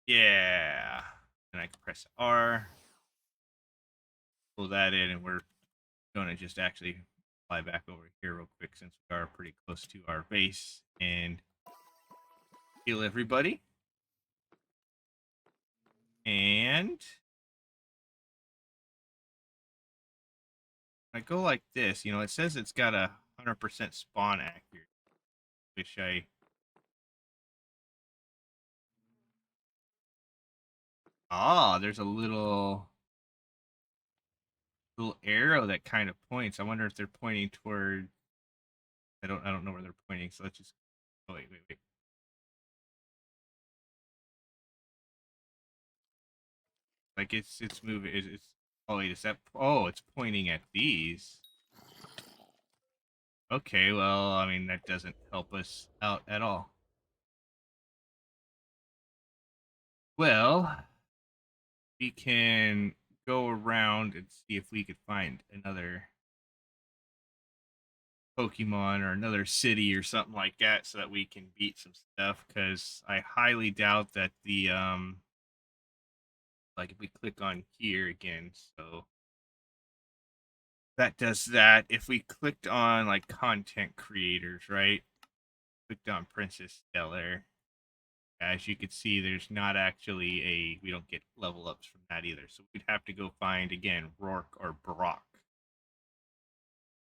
Yeah. And I can press R. Pull that in, and we're going to just actually fly back over here real quick since we are pretty close to our base and heal everybody. And I go like this, it says it's got a 100% spawn accuracy, which there's a little arrow that kind of points. I wonder if they're pointing toward. I don't know where they're pointing. So let's just. Oh wait. Like it's moving. It's. Oh wait, is that? Oh, it's pointing at these. Okay, well, I mean that doesn't help us out at all. Well, we can go around and see if we could find another Pokemon or another city or something like that so that we can beat some stuff, because I highly doubt that the like if we click on here again, so that does that. If we clicked on like content creators, right? Clicked on Princess Stellar. As you can see, there's not actually we don't get level ups from that either. So we'd have to go find again Rourke or Brock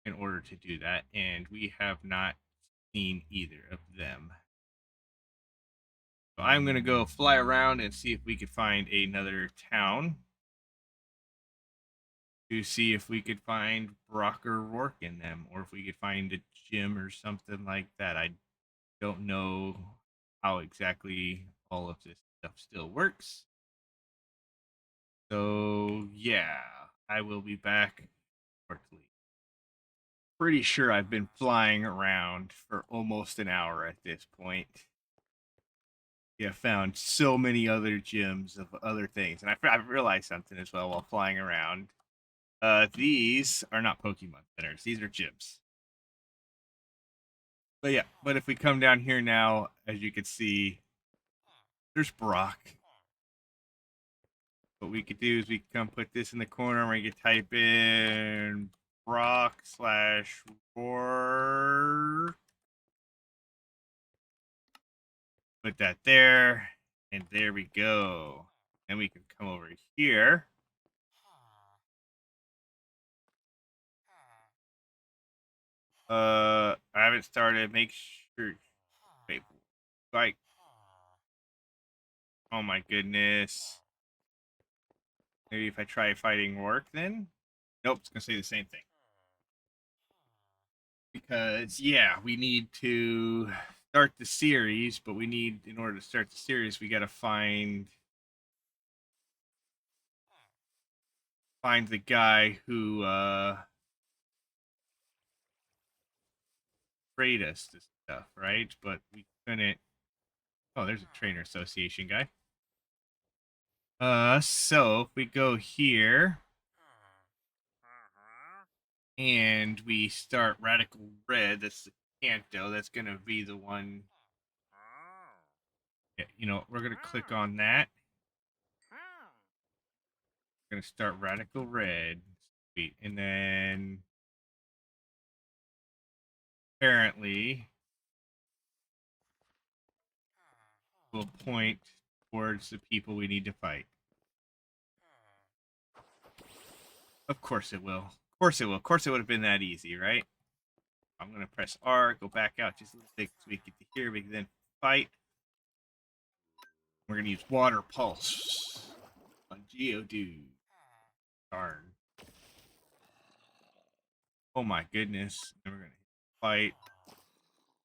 in order to do that, and we have not seen either of them. So I'm going to go fly around and see if we could find another town to see if we could find Brock or Rourke in them, or if we could find a gym or something like that. I don't know how exactly all of this stuff still works. So, yeah, I will be back shortly. Pretty sure I've been flying around for almost an hour at this point. Yeah, found so many other gyms of other things. And I realized something as well while flying around. These are not Pokemon centers. These are gyms. But yeah, but if we come down here now, as you can see, there's Brock. What we could do is we can come put this in the corner and we could type in Brock/Rourke. Put that there, and there we go. Then we can come over here. I haven't started. Make sure. Wait, like, oh my goodness. Maybe if I try fighting Rourke, then nope, it's gonna say the same thing. Because yeah, we need to start the series, but in order to start the series, we got to find find the guy who sprayed us this stuff, right? But we couldn't. Oh, there's a trainer association guy. So if we go here and we start radical red, that's the Canto. That's gonna be the one. Yeah, we're gonna click on that. We're gonna start radical red. Sweet. And then apparently we'll point towards the people we need to fight. Of course it will. Of course it will. Of course it would have been that easy, right? I'm gonna press R, go back out just a little bit so we get to here. We can then fight. We're gonna use water pulse on Geodude. Darn. Oh my goodness. Then we're gonna fight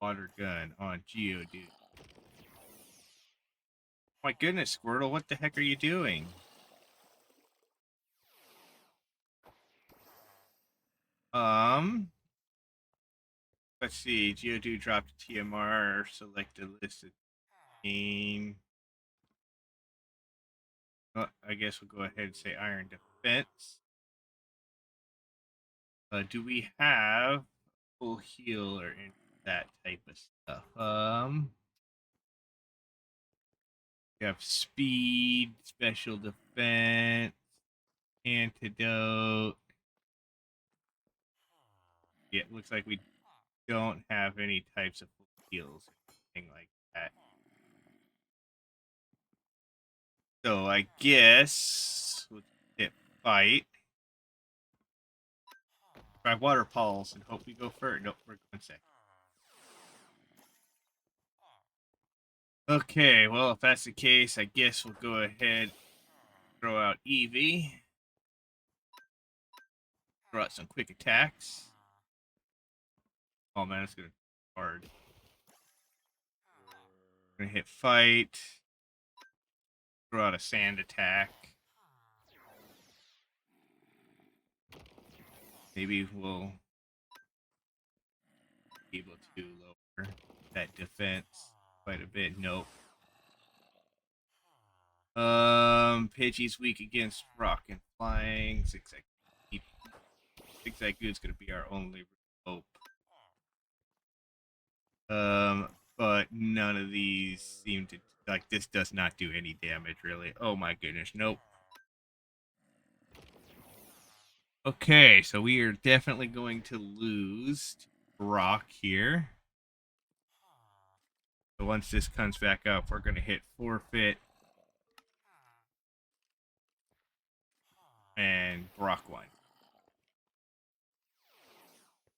water gun on Geodude. My goodness, Squirtle, what the heck are you doing? Let's see. Geodude dropped a TMR. Select a list of game. I guess we'll go ahead and say Iron Defense. Do we have full heal or any that type of stuff? We have speed, special defense, antidote. Yeah, it looks like we don't have any types of full heals or anything like that. So I guess we'll hit fight. Try water pulse and hope we go first. Nope, we're going second. Okay, well, if that's the case, I guess we'll go ahead and throw out Eevee. Throw out some quick attacks. Oh man, it's gonna be hard. We're gonna hit fight. Throw out a sand attack. Maybe we'll be able to lower that defense quite a bit. Nope. Pidgey's weak against rock and flying. Zigzag Good's gonna be our only hope. But none of these seem to this does not do any damage really. Oh my goodness, nope. Okay, so we are definitely going to lose to Brock here. So once this comes back up, we're gonna hit forfeit. And Brock won.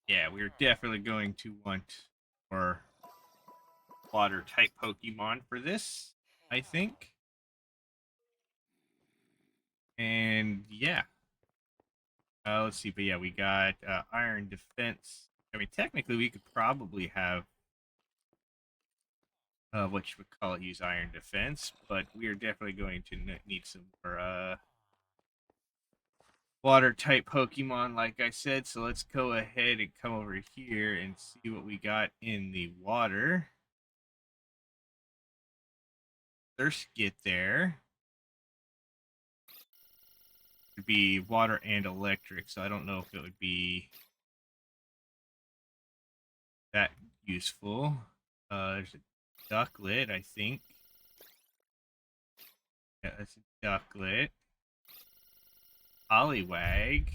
Yeah, we're definitely going to want more water type Pokemon for this, I think. And yeah. Let's see, but yeah, we got Iron Defense. I mean, technically, we could probably have what you would call it, use Iron Defense, but we are definitely going to need some more water type Pokemon, like I said. So let's go ahead and come over here and see what we got in the water. First, get there. It'd be water and electric, so I don't know if it would be that useful. There's a Ducklet, I think. Yeah, that's a Ducklet. Poliwag.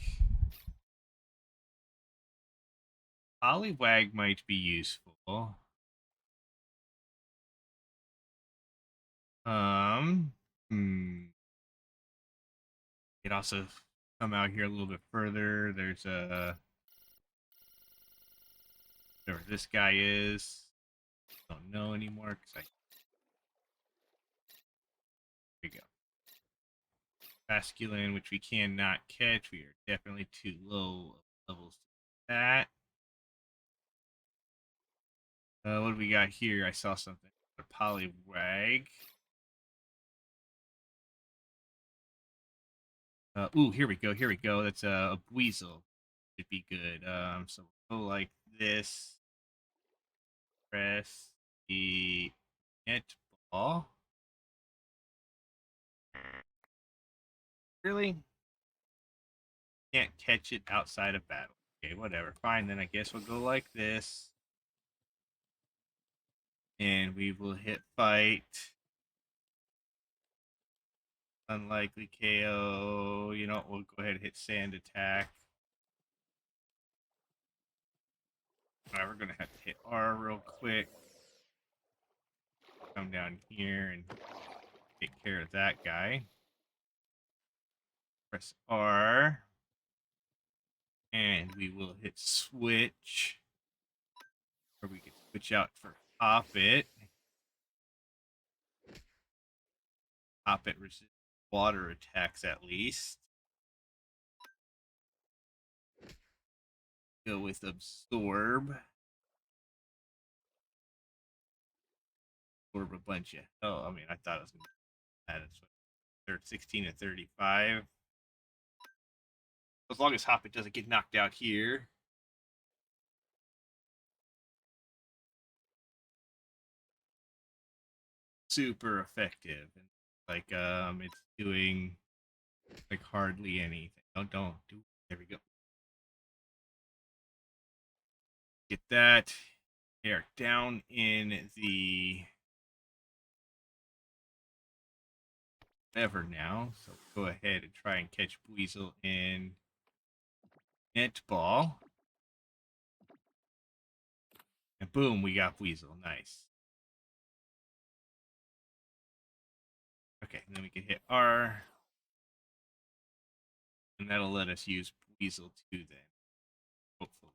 Poliwag might be useful. Hmm. It also come out here a little bit further. There's a whatever this guy is. Don't know anymore because here we go. Basculin, which we cannot catch. We are definitely too low levels to that. What do we got here? I saw something. A Poliwag. Ooh, here we go. Here we go. That's a weasel. Should be good. So we'll go like this. Press the net ball. Really? Can't catch it outside of battle. Okay, whatever. Fine, then I guess we'll go like this. And we will hit fight. Unlikely KO. You know, we'll go ahead and hit sand attack. We're going to have to hit R real quick. Come down here and take care of that guy. Press R. And we will hit switch. Or we can switch out for Hop It. Hop It resists water attacks at least. Go with Absorb. Absorb a bunch of. Oh, I mean, I thought it was going to be that. It's 16 and 35. As long as Hop It doesn't get knocked out here. Super effective. And like it's doing like hardly anything. Don't do. There we go. Get that. They are down in the Never now. So go ahead and try and catch Weasel in netball. And boom, we got Weasel. Nice. Okay, and then we can hit R. And that'll let us use Weasel too then. Hopefully.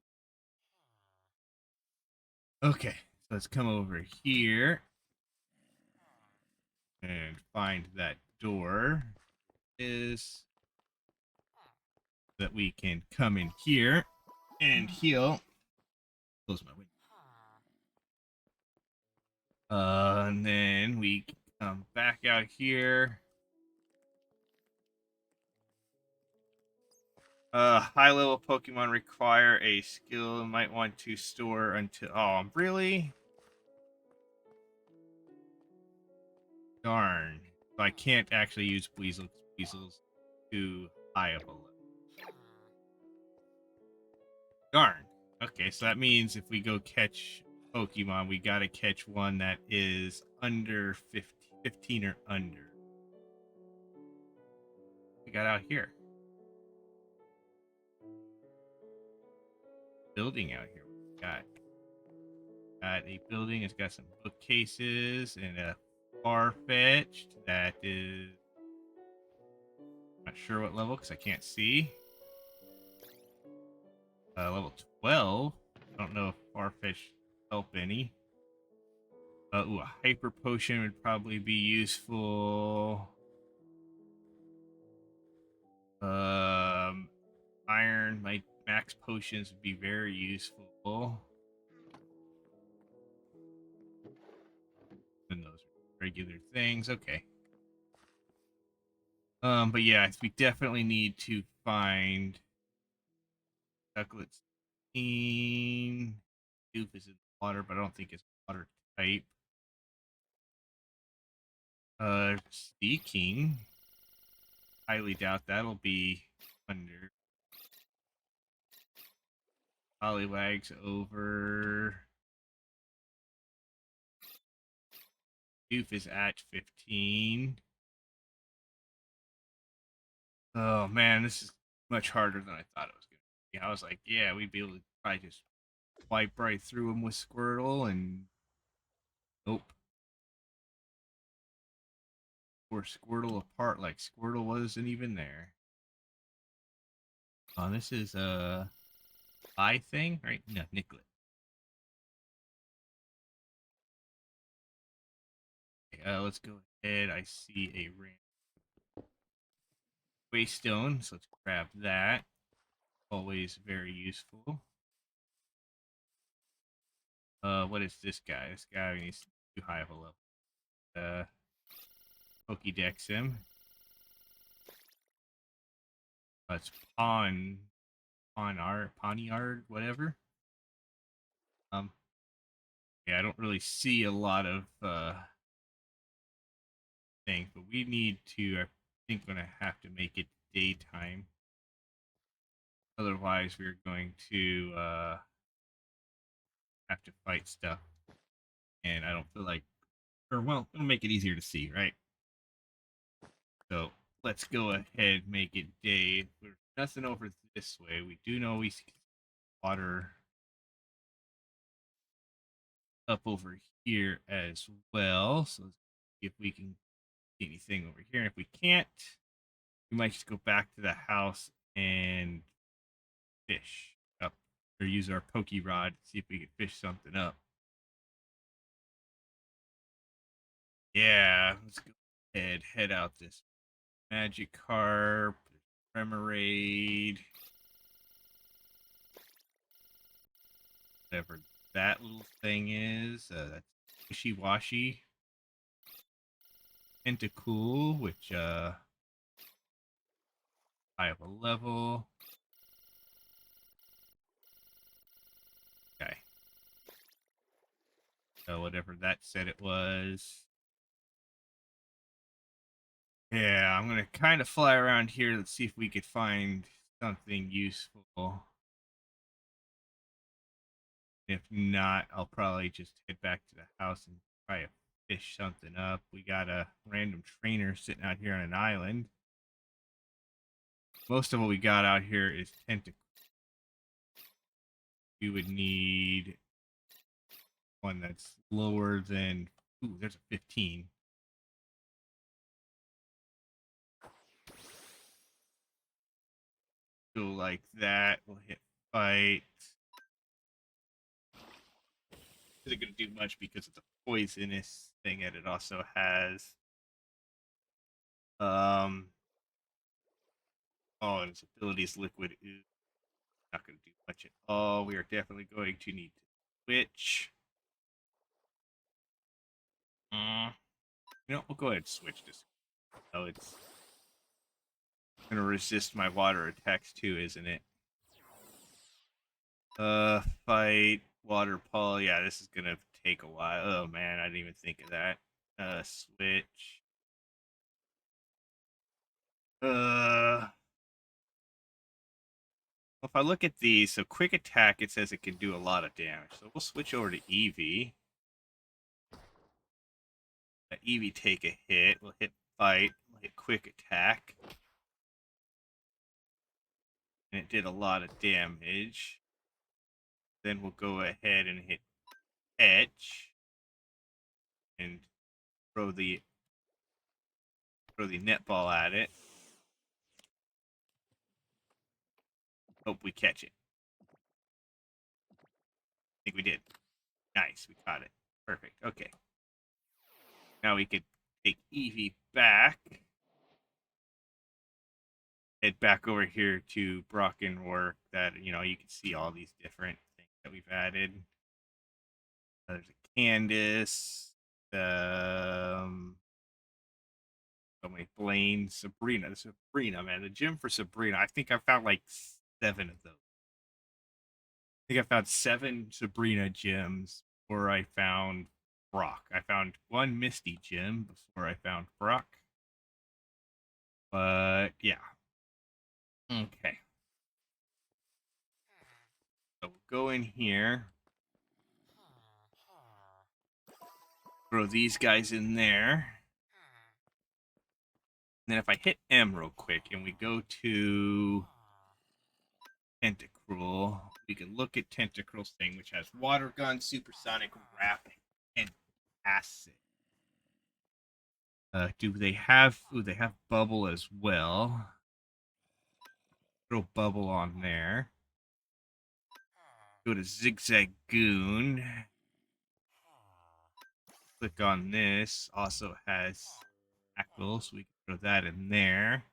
Okay, so let's come over here and find that door is that we can come in here and heal. Close my window. And then we come back out here. High level Pokemon require a skill you might want to store until. Oh, really? Darn. So I can't actually use Weasel because Weasel's too high of a level. Darn. Okay, so that means if we go catch Pokemon, we gotta catch one that is under 15 or under. We got out here. Building out here. We got a building. It's got some bookcases and a far-fetched that is not sure what level because I can't see. Level 12. I don't know if far-fetched help any. Ooh, a hyper potion would probably be useful. Iron, my max potions would be very useful. And those are regular things. Okay. But yeah, we definitely need to find Ducklet's team. Doof is in the water, but I don't think it's water type. Seeking. Highly doubt that'll be under. Poliwag's over. Doof is at 15. Oh man, this is much harder than I thought it was going to be. I was like, yeah, we'd be able to probably just wipe right through him with Squirtle, and nope. Or Squirtle apart like Squirtle wasn't even there. Oh, this is a eye thing, right? No, Nicklet. Okay, let's go ahead. I see a Waystone, so let's grab that. Always very useful. What is this guy? This guy needs too high of a level. Pokédex him. It's Poniard, whatever. Um, yeah, I don't really see a lot of things, but we need to. I think we're gonna have to make it daytime. Otherwise, we're going to have to fight stuff, and I don't feel like, or well, it'll make it easier to see, right? So let's go ahead and make it day. We're nothing over this way. We do know we see water up over here as well. So let's see if we can see anything over here. And if we can't, we might just go back to the house and fish up, or use our pokey rod to see if we can fish something up. Yeah, let's go ahead, head out this magic carp, remoraid, whatever that little thing is. That's wishy-washy. Tentacool, which I have a level. Okay. So whatever that said it was. Yeah, I'm gonna kind of fly around here. Let's see if we could find something useful. If not, I'll probably just head back to the house and try to fish something up. We got a random trainer sitting out here on an island. Most of what we got out here is tentacles. We would need one that's lower than. Ooh, there's a 15. Go like that. We'll hit fight. Isn't going to do much because of the poisonous thing that it also has. Um. Oh, and its ability is liquid. Ooh, not going to do much at all. We are definitely going to need to switch. We'll go ahead and switch this. Oh, it's going to resist my water attacks too, isn't it? Fight water pole. Yeah, this is going to take a while. Oh man, I didn't even think of that. Switch. If I look at these, so quick attack, it says it can do a lot of damage. So we'll switch over to Eevee. Let Eevee take a hit. We'll hit fight. We'll hit quick attack. And it did a lot of damage. Then we'll go ahead and hit etch. And throw the netball at it. Hope we catch it. I think we did. Nice, we caught it. Perfect. Okay. Now we could take Eevee back. Head back over here to Brocken work that, you can see all these different things that we've added. There's a Candace, so many Blaine, Sabrina, man, the gym for Sabrina. I think I found like 7 of those. I think I found 7 Sabrina gems before I found Brock. I found 1 Misty gem before I found Brock. But yeah. Okay. So we'll go in here. Throw these guys in there. And then if I hit M real quick and we go to Tentacruel, we can look at Tentacruel's thing, which has Water Gun, Supersonic, Wrap, and Acid. Do they have... Ooh, they have Bubble as well. Throw Bubble on there. Go to Zigzagoon. Click on this. Also has Tackle, so we can throw that in there.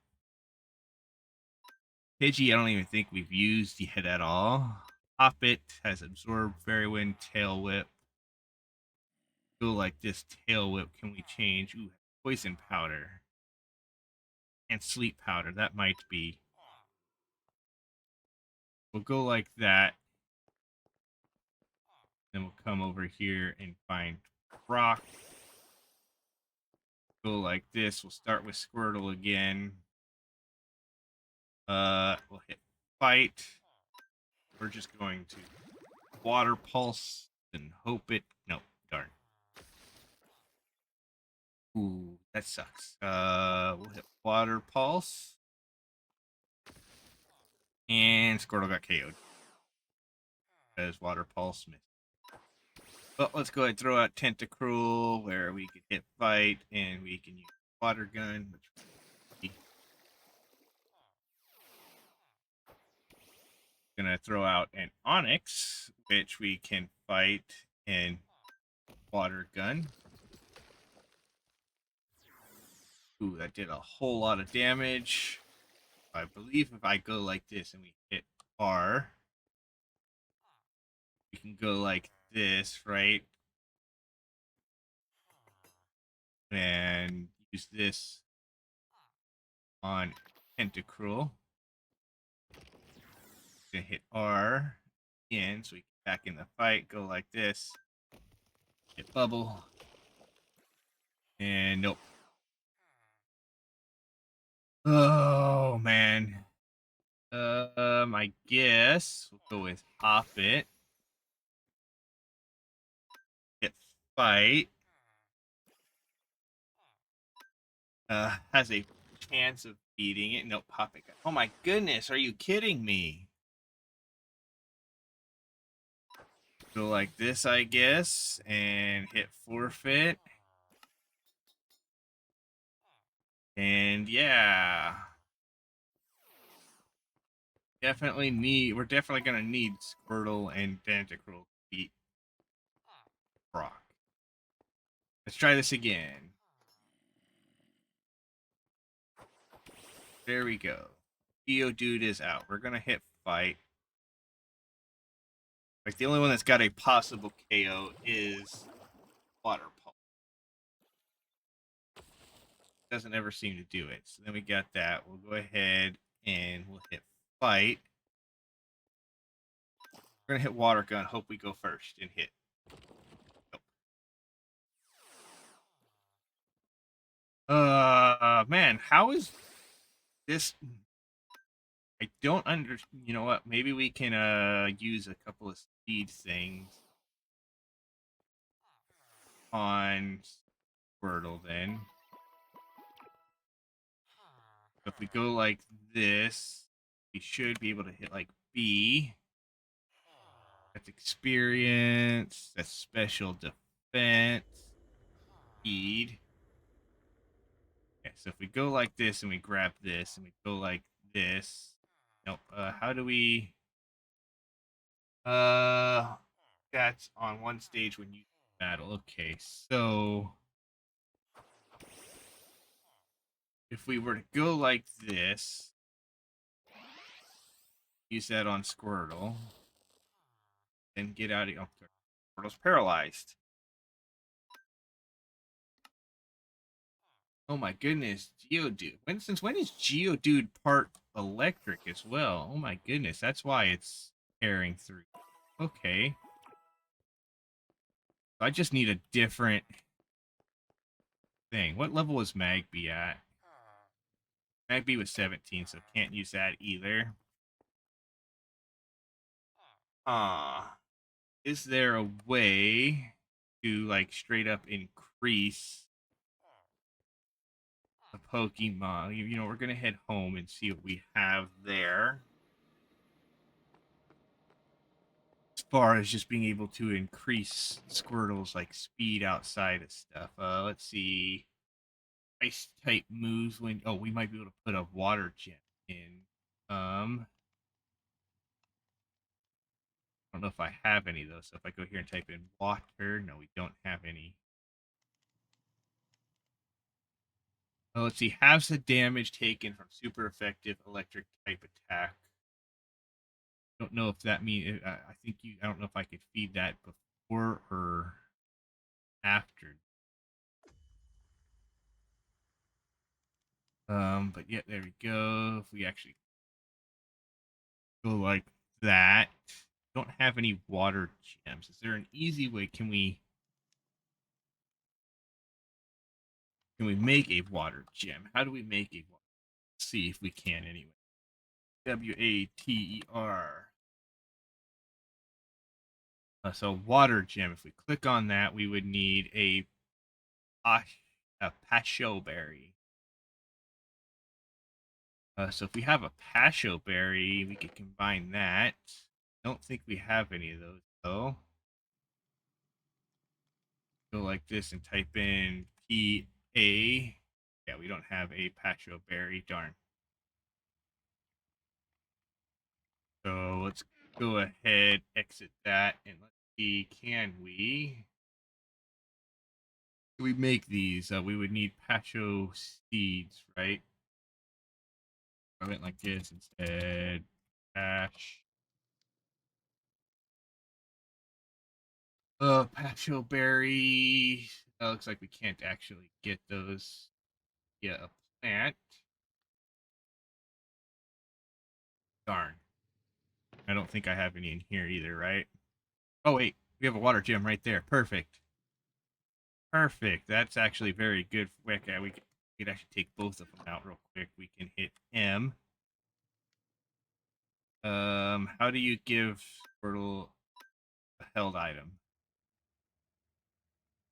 Pidgey, I don't even think we've used yet at all. Hoppet has Absorb, Fairy Wind, Tail Whip. Feel like this Tail Whip, can we change? Ooh, Poison Powder. And Sleep Powder, that might be we'll go like that. Then we'll come over here and find rock. Go like this. We'll start with Squirtle again. We'll hit fight. We're just going to water pulse and hope it. No, darn. Ooh, that sucks. We'll hit water pulse. And Squirtle got KO'd. Because water pulse missed. But let's go ahead and throw out Tentacruel, where we can hit fight and we can use water gun, which we're gonna throw out an Onyx, which we can fight and water gun. Ooh, that did a whole lot of damage. I believe if I go like this and we hit R, we can go like this, right? And use this on Tentacruel. Gonna hit R again, so we get back in the fight. Go like this. Hit bubble. And nope. Oh man. I guess we'll go with hop it. Hit fight. Has a chance of beating it. Nope, hop it. Oh my goodness, are you kidding me? Go like this, I guess, and hit forfeit. And yeah. We're definitely gonna need Squirtle and Tentacruel to beat Brock. Let's try this again. There we go. Geodude is out. We're gonna hit fight. Like the only one that's got a possible KO is Water Pulse. Doesn't ever seem to do it. So then we got that. We'll go ahead and we'll hit fight. We're gonna hit Water Gun. Hope we go first and hit. Nope. Man, how is this? I don't under. You know what? Maybe we can use a couple of speed things on Squirtle then. If we go like this, we should be able to hit like B. That's experience. That's special defense. Speed. Okay, so if we go like this and we grab this and we go like this. Nope. How do we that's on one stage when you battle. Okay, so if we were to go like this, use that on Squirtle, then get out of here. Oh, Squirtle's paralyzed. Oh my goodness, Geodude. Since when is Geodude part electric as well? Oh my goodness, that's why it's tearing through. Okay. I just need a different thing. What level was Magby at? Magby was 17, so can't use that either. Is there a way to like straight up increase the Pokemon? You know, we're gonna head home and see what we have there. As far as just being able to increase Squirtle's like speed outside of stuff. Let's see. Ice type moves when we might be able to put a water gem in. I don't know if I have any of those. So if I go here and type in water, no, we don't have any. Oh, let's see. Halves the damage taken from super effective electric type attack. Don't know if that means. I think you. I don't know if I could feed that before or after. But yeah, there we go. If we actually go like that. Don't have any water gems. Is there an easy way? Can we make a water gem? How do we make a water? Let's see if we can anyway. Water. So water gem. If we click on that, we would need a pasho berry. So if we have a pasho berry, we could combine that. I don't think we have any of those though. Go like this and type in PA. Yeah, we don't have a pasho berry. Darn. So let's go ahead, exit that, and let's see, can we make these? We would need pasho seeds, right? I went like this instead. Pash. Pasho berry. Looks like we can't actually get those via a plant. Darn. I don't think I have any in here either, right? Oh, wait. We have a water gem right there. Perfect. Perfect. That's actually very good. We could actually take both of them out real quick. We can hit M. How do you give Squirtle a held item?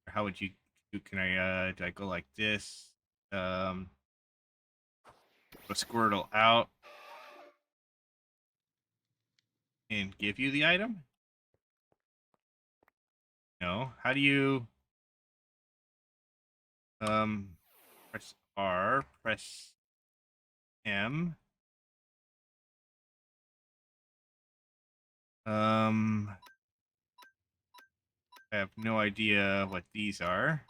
Or how would you do? Can I, do I go like this? Put Squirtle out and give you the item? No. How do you, press R, press M. I have no idea what these are.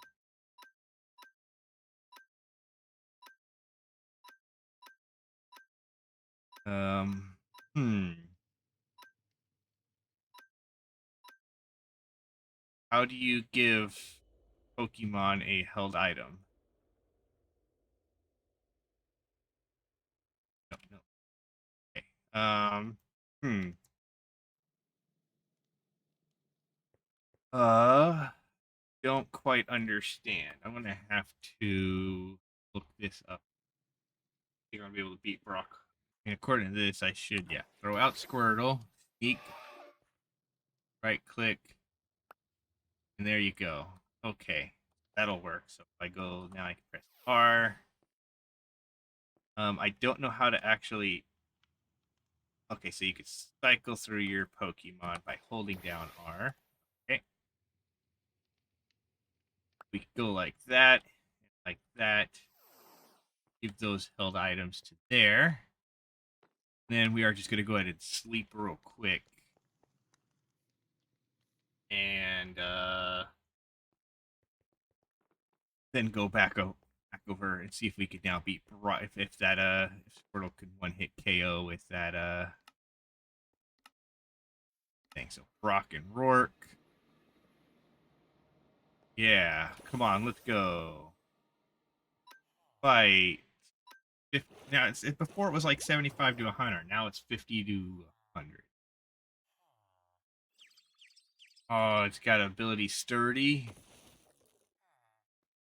Hmm. How do you give Pokemon a held item? No, no. Okay. Hmm. Uh, don't quite understand. I'm gonna have to look this up. I think I'm gonna be able to beat Brock. And according to this, I should, yeah, throw out Squirtle, sneak, right click, and there you go. Okay, that'll work. So if I go now, I can press R. I don't know how to actually. Okay, so you could cycle through your Pokemon by holding down R. Okay, we could go like that, like that. Give those held items to there. Then we are just going to go ahead and sleep real quick. And then go back over and see if we could now beat Brock. If that if Squirtle could one hit KO with that thing. So Brock and Rourke. Yeah, come on, let's go. Fight. Now before it was like 75 to 100. Now it's 50 to 100. Oh, it's got ability sturdy.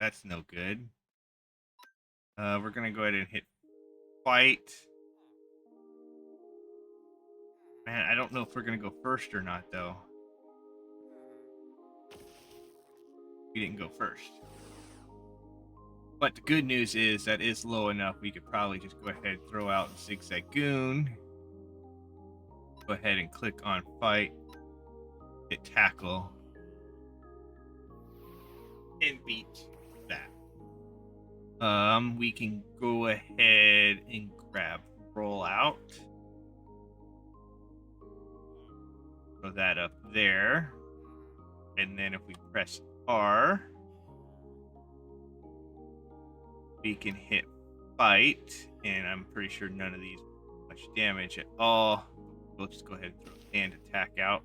That's no good. We're gonna go ahead and hit fight. Man, I don't know if we're gonna go first or not though. We didn't go first. But the good news is that is low enough. We could probably just go ahead and throw out Zigzagoon. Go ahead and click on fight. Hit tackle. And beat that. We can go ahead and grab roll out. Throw that up there. And then if we press R, we can hit fight. And I'm pretty sure none of these do much damage at all. We'll just go ahead and throw and attack out.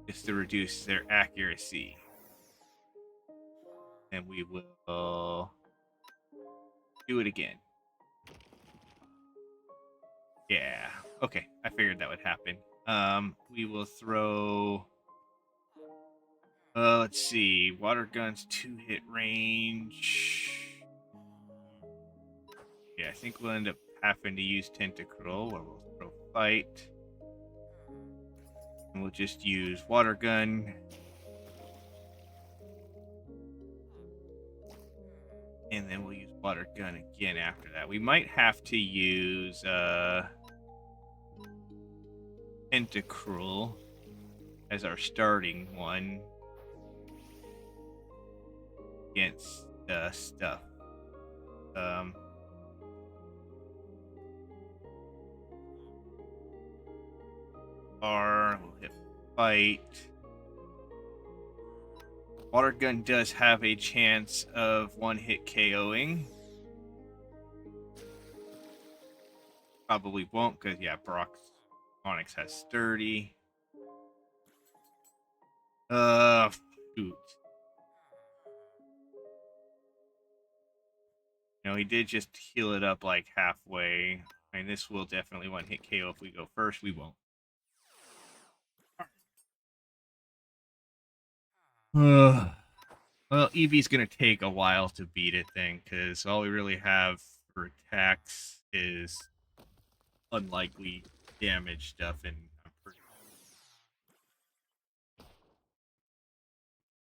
Just to reduce their accuracy. And we will do it again. Yeah. Okay. I figured that would happen. We will throw. Let's see. Water guns 2-hit range. Yeah, I think we'll end up having to use tentacruel, or we'll throw fight, and we'll just use water gun, and then we'll use water gun again after that. We might have to use tentacruel as our starting one against stuff. Um, we'll hit fight. Water gun does have a chance of one-hit KOing. Probably won't, because yeah, Onyx has sturdy. Shoot. You know, he did just heal it up like halfway. I mean, this will definitely one-hit KO if we go first. We won't. Well, Eevee's gonna take a while to beat it then, because all we really have for attacks is unlikely damage stuff, and I'm pretty...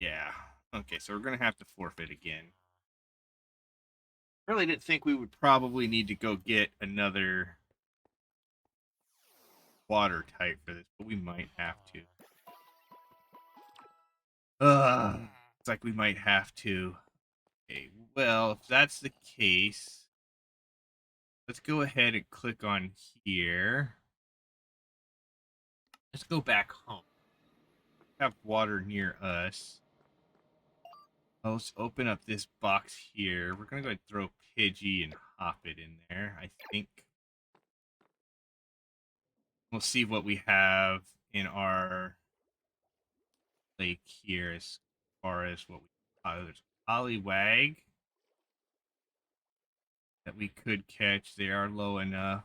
Yeah. Okay, so we're gonna have to forfeit again. Really didn't think we would probably need to go get another water type for this, but we might have to. It's like we might have to. Okay, well, if that's the case, let's go ahead and click on here. Let's go back home. Have water near us. Let's open up this box here. We're gonna go ahead and throw Pidgey and hop it in there. I think we'll see what we have in our lake here as far as what we... there's Poliwag that we could catch. They are low enough.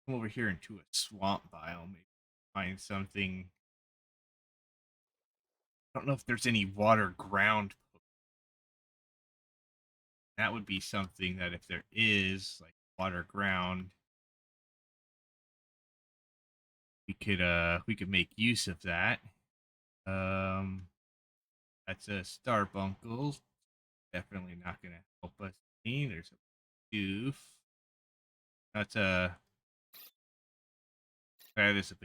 Come over here into a swamp biome. Maybe find something. I don't know if there's any water ground. That would be something that if there is like water ground, we could make use of that. Um, that's a Starbuncle. Definitely not gonna help us any. There's a doof. That's a... this up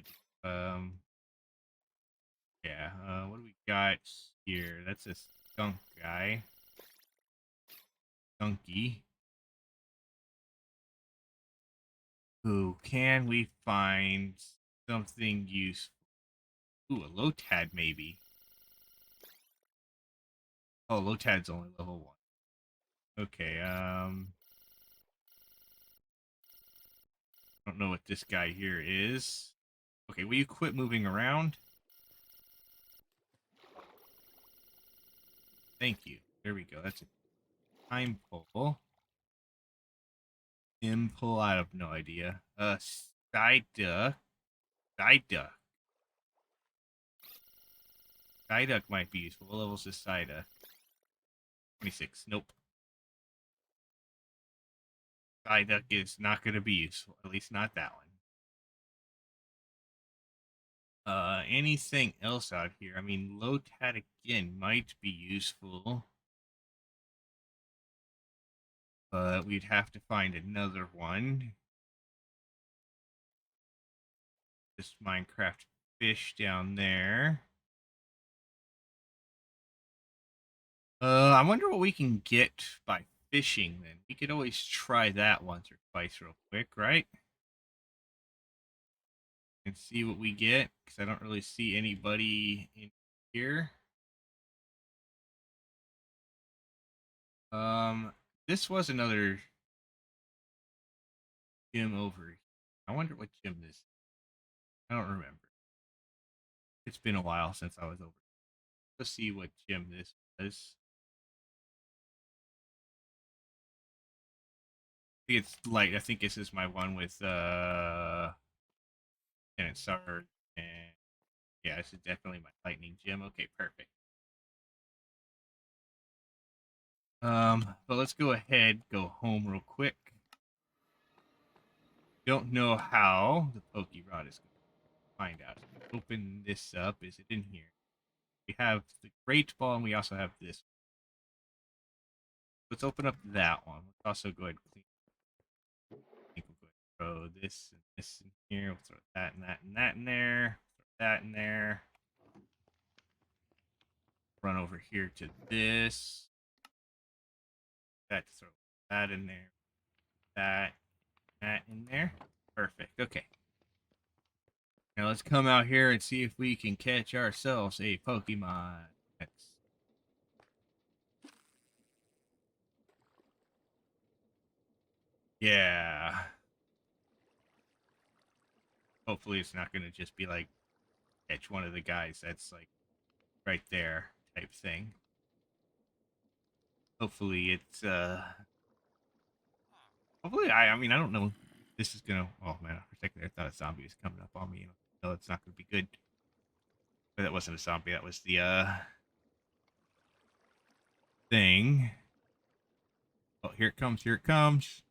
yeah. What do we got here? That's a skunk guy. Skunky. Who can we find something useful? Ooh, a Lotad maybe. Oh, Lotad's only level 1. Okay, don't know what this guy here is. Okay, will you quit moving around? Thank you. There we go. That's a time pull. Impul, I have no idea. Psyduck. Psyduck. Psyduck might be useful. What level's this Psyduck? 26. Nope. Psyduck is not going to be useful. At least not that one. Anything else out here? I mean, Lotad again might be useful, but we'd have to find another one. This Minecraft fish down there. I wonder what we can get by fishing then. We could always try that once or twice real quick, right? And see what we get, because I don't really see anybody in here. This was another gym over here. I wonder what gym this is. I don't remember. It's been a while since I was over. Let's see what gym this was. think it's light. I think this is my one with Lieutenant Sarge, and yeah, this is definitely my lightning gem. Okay, perfect. But let's go ahead, go home real quick. Don't know how the Pokey Rod is going to find out. Open this up. Is it in here? We have the Great Ball, and we also have this. Let's open up that one. Let's also go ahead and clean. I think we'll go ahead and throw this and this in here. We'll throw that and that and that in there. Throw that in there. Run over here to this. That throw that in there. That in there. Perfect. Okay. Now let's come out here and see if we can catch ourselves a Pokemon. Yeah. Hopefully it's not going to just be like catch one of the guys that's like right there type thing. Hopefully it's hopefully I mean I don't know, this is gonna, oh man, for a second I thought a zombie was coming up on me. No, it's not gonna be good. But that wasn't a zombie, that was the thing. Oh, here it comes, here it comes.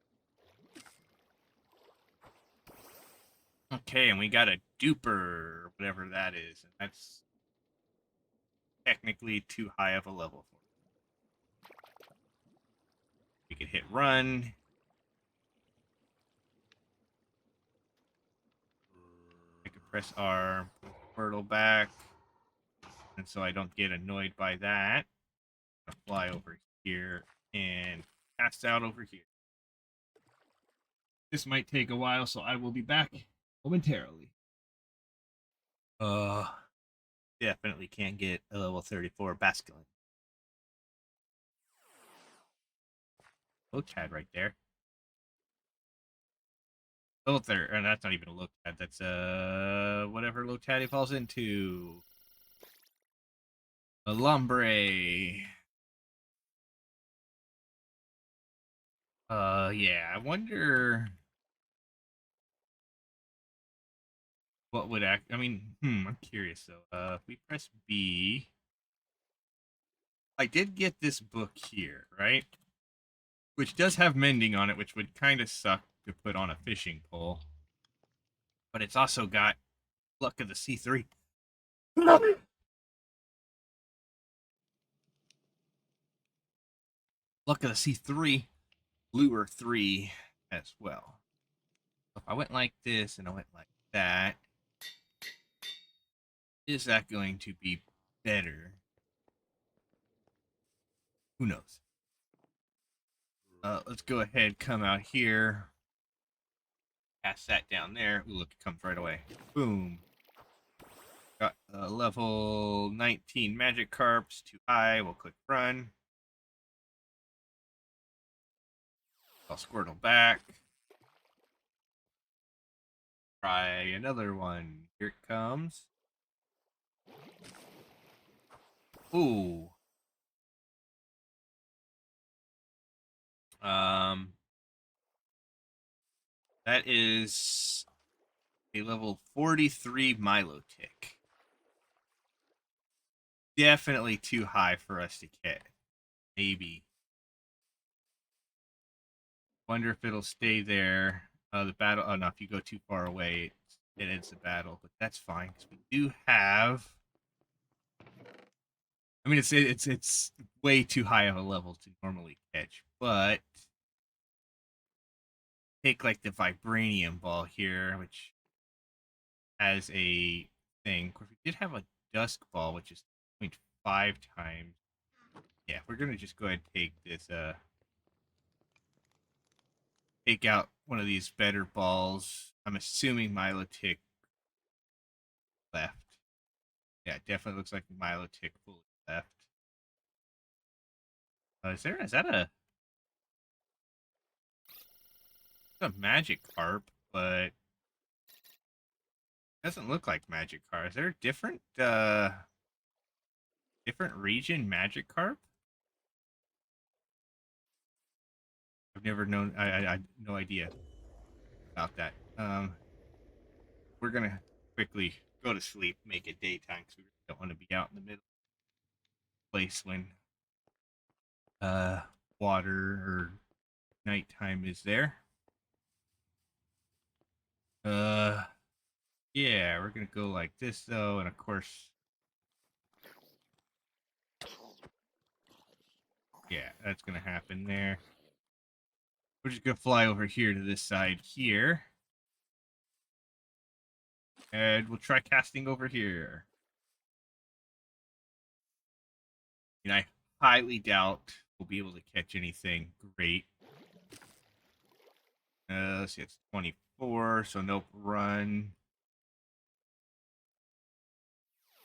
Okay, and we got a duper, whatever that is, and that's technically too high of a level for it. We could hit run. I could press R, turtle back, and so I don't get annoyed by that. I'll fly over here and pass out over here. This might take a while, so I will be back momentarily. Uh, Definitely can't get a level 34 Basculin. Loctad right there. Level 30, and that's not even a Loctad. That's whatever Loctad he falls into. A Lombre. Yeah, I wonder what would act. I mean, I'm curious though. If we press B, I did get this book here, right? Which does have mending on it, which would kind of suck to put on a fishing pole. But it's also got Luck of the C3. Luck of the C3, Lure 3 as well. So if I went like this and I went like that, is that going to be better? Who knows? Let's go ahead, come out here. Pass that down there. Ooh, look, it comes right away. Boom. Got level 19 Magic Carps. Too high. We'll click run. I'll Squirtle back. Try another one. Here it comes. Ooh. That is a level 43 Milotic. Definitely too high for us to get. Maybe. Wonder if it'll stay there. The battle. Oh no! If you go too far away, it ends the battle. But that's fine because we do have. I mean, it's way too high of a level to normally catch, but take like the vibranium ball here, which has a thing. Of course, we did have a dusk ball, which is 0.5 times. Yeah, we're gonna just go ahead and take this. Take out one of these better balls. I'm assuming Milotic left. Yeah, it definitely looks like Milotic fully left. Is that a magic carp, but doesn't look like magic carp. Is there a different region magic carp? I've I've never known. I no idea about that. We're gonna quickly go to sleep, make it daytime because we don't want to be out in the middle place when uh water or nighttime is there. Uh, yeah, we're gonna go like this though, and of course, yeah, that's gonna happen there. We're just gonna fly over here to this side here, and we'll try casting over here. And I highly doubt we'll be able to catch anything great. Let's see, it's 24, so nope, run.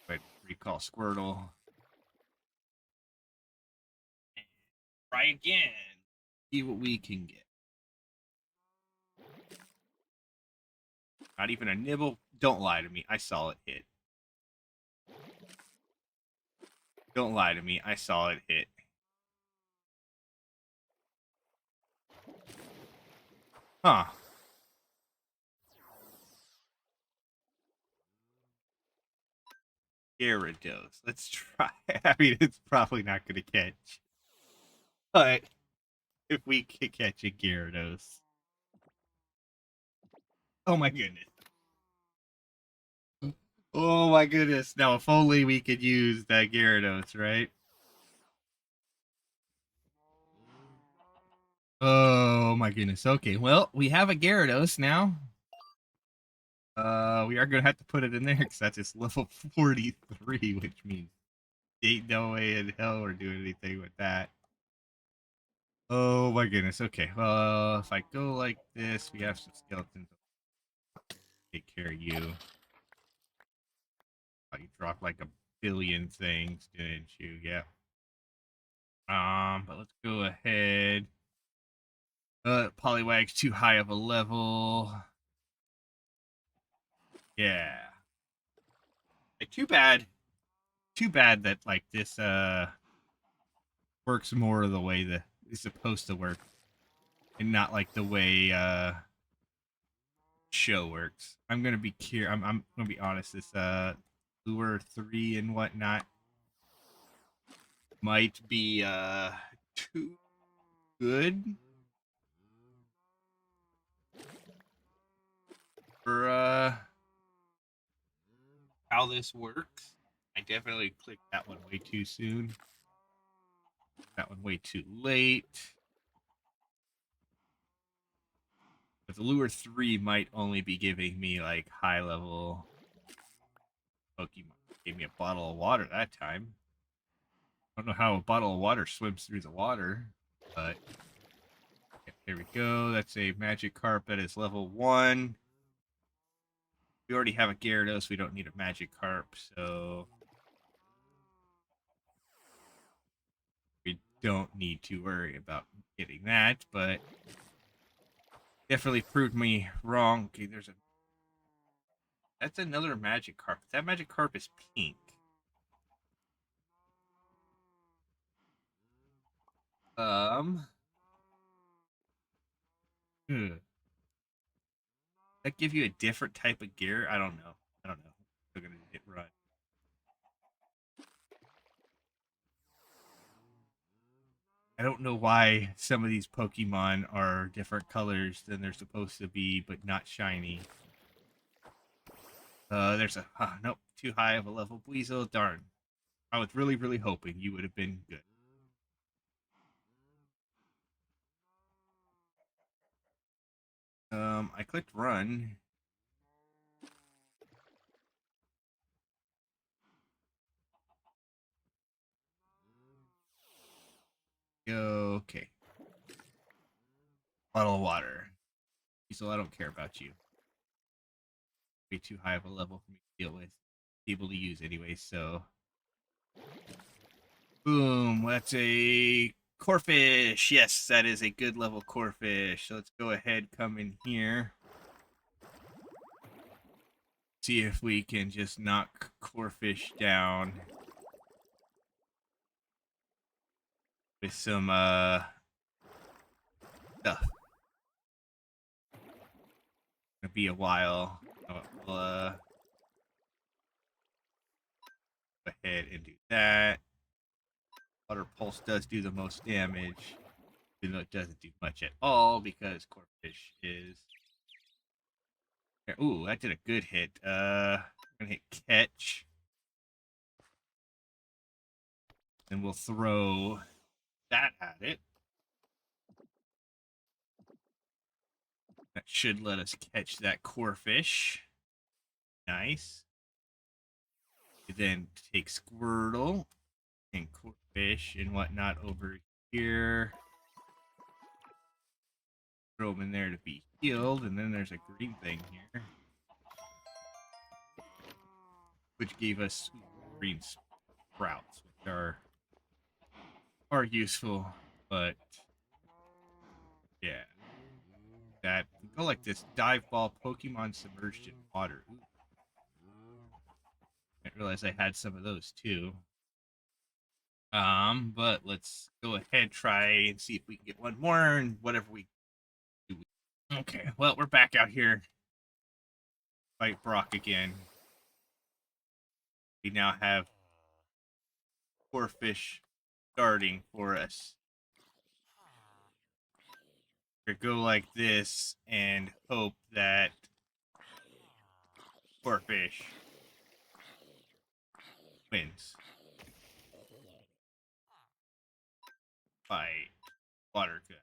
But recall Squirtle. Try again. See what we can get. Not even a nibble. Don't lie to me. I saw it hit. Don't lie to me. I saw it hit. Huh. Gyarados. Let's try. I mean, it's probably not going to catch. But if we can catch a Gyarados. Oh my goodness. Oh my goodness. Now, if only we could use that Gyarados, right? Oh my goodness. Okay, well, we have a Gyarados now. We are gonna have to put it in there because that's just level 43, which means ain't no way in hell we're doing anything with that. Oh my goodness. Okay, well, if I go like this, we have some skeletons. Take care of you. Oh, you dropped like a billion things, didn't you? Yeah. But let's go ahead. Poliwag's too high of a level. Yeah. Too bad. Too bad that like this works more the way that it's supposed to work, and not like the way show works. I'm gonna be I'm gonna be honest. This lure 3 and whatnot might be too good for how this works. I definitely clicked that one way too soon. That one way too late. But the lure 3 might only be giving me like high level Pokemon. Gave me a bottle of water that time. I don't know how a bottle of water swims through the water, but here we go. That's a Magikarp that is level 1. We already have a Gyarados. We don't need a Magikarp, so we don't need to worry about getting that, but definitely proved me wrong. Okay, that's another Magikarp. That Magikarp is pink. Hmm. That give you a different type of gear? I don't know. I don't know. Still gonna hit run. I don't know why some of these Pokemon are different colors than they're supposed to be, but not shiny. There's a nope, too high of a level Weasel. Darn. I was really, really hoping you would have been good. I clicked run. Okay. Bottle of water. Weasel, I don't care about you. Way too high of a level for me to deal with. Able to use anyway, so boom, that's a Corphish. Yes, that is a good level Corphish. So let's go ahead, come in here. See if we can just knock Corphish down with some stuff. Gonna be a while. We'll go ahead and do that. Water pulse does do the most damage, even though it doesn't do much at all because Corphish is. Ooh, that did a good hit. I'm gonna hit catch. Then we'll throw that at it. That should let us catch that Corphish. Nice. We then take Squirtle and Corphish and whatnot over here. Throw them in there to be healed, and then there's a green thing here, which gave us green sprouts, which are useful, but yeah, that go like this. Dive ball Pokemon submerged in water. Ooh. I didn't realize I had some of those too. But let's go ahead, try and see if we can get one more, and whatever we do. Okay, well, we're back out here. Fight Brock again. We now have Corphish starting for us. Or go like this and hope that Corphish wins. Fight water gun.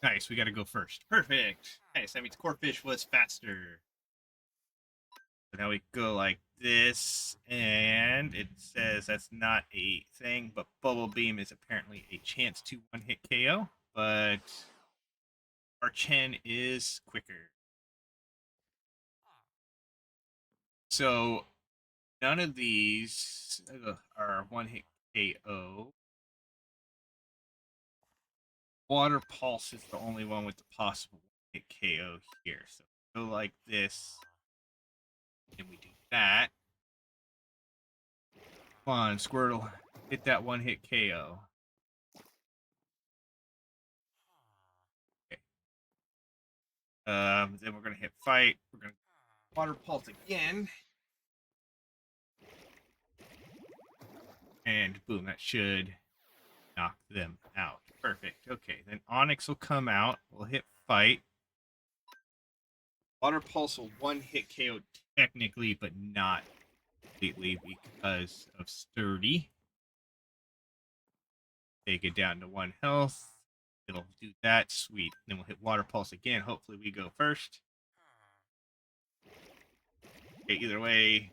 Nice, we gotta go first. Perfect. Nice, that means Corphish was faster. So now we go like this, and it says that's not a thing, but Bubble Beam is apparently a chance to one-hit KO, but our Chen is quicker. So none of these are one-hit KO. Water Pulse is the only one with the possible hit KO here. So go like this, and we do that. Come on, Squirtle, hit that one hit KO. Okay. Then we're gonna hit fight. We're gonna Water Pulse again, and boom, that should knock them out. Perfect. Okay, then Onyx will come out. We'll hit fight. Water Pulse will one hit KO technically, but not completely because of Sturdy. Take it down to 1 health. It'll do that. Sweet. Then we'll hit Water Pulse again. Hopefully we go first. Okay, either way,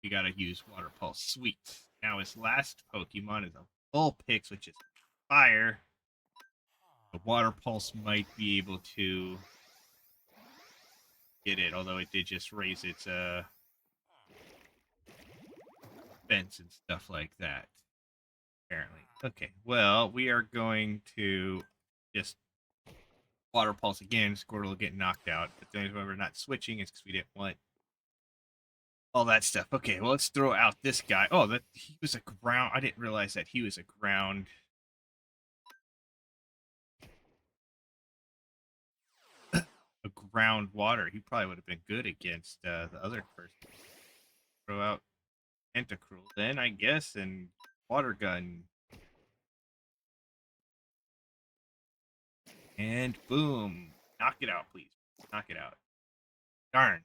we gotta use Water Pulse. Sweet. Now his last Pokemon is a Vulpix, which is fire. The Water Pulse might be able to get it, although it did just raise its defense and stuff like that. Apparently. Okay, well, we are going to just Water Pulse again. Squirtle will get knocked out. But the reason why we're not switching is because we didn't want all that stuff. Okay, well, let's throw out this guy. Oh, that he was a ground. I didn't realize that he was a ground. A ground water. He probably would have been good against the other person. Throw out Tentacruel then, I guess, and Water Gun. And boom. Knock it out, please. Knock it out. Darn.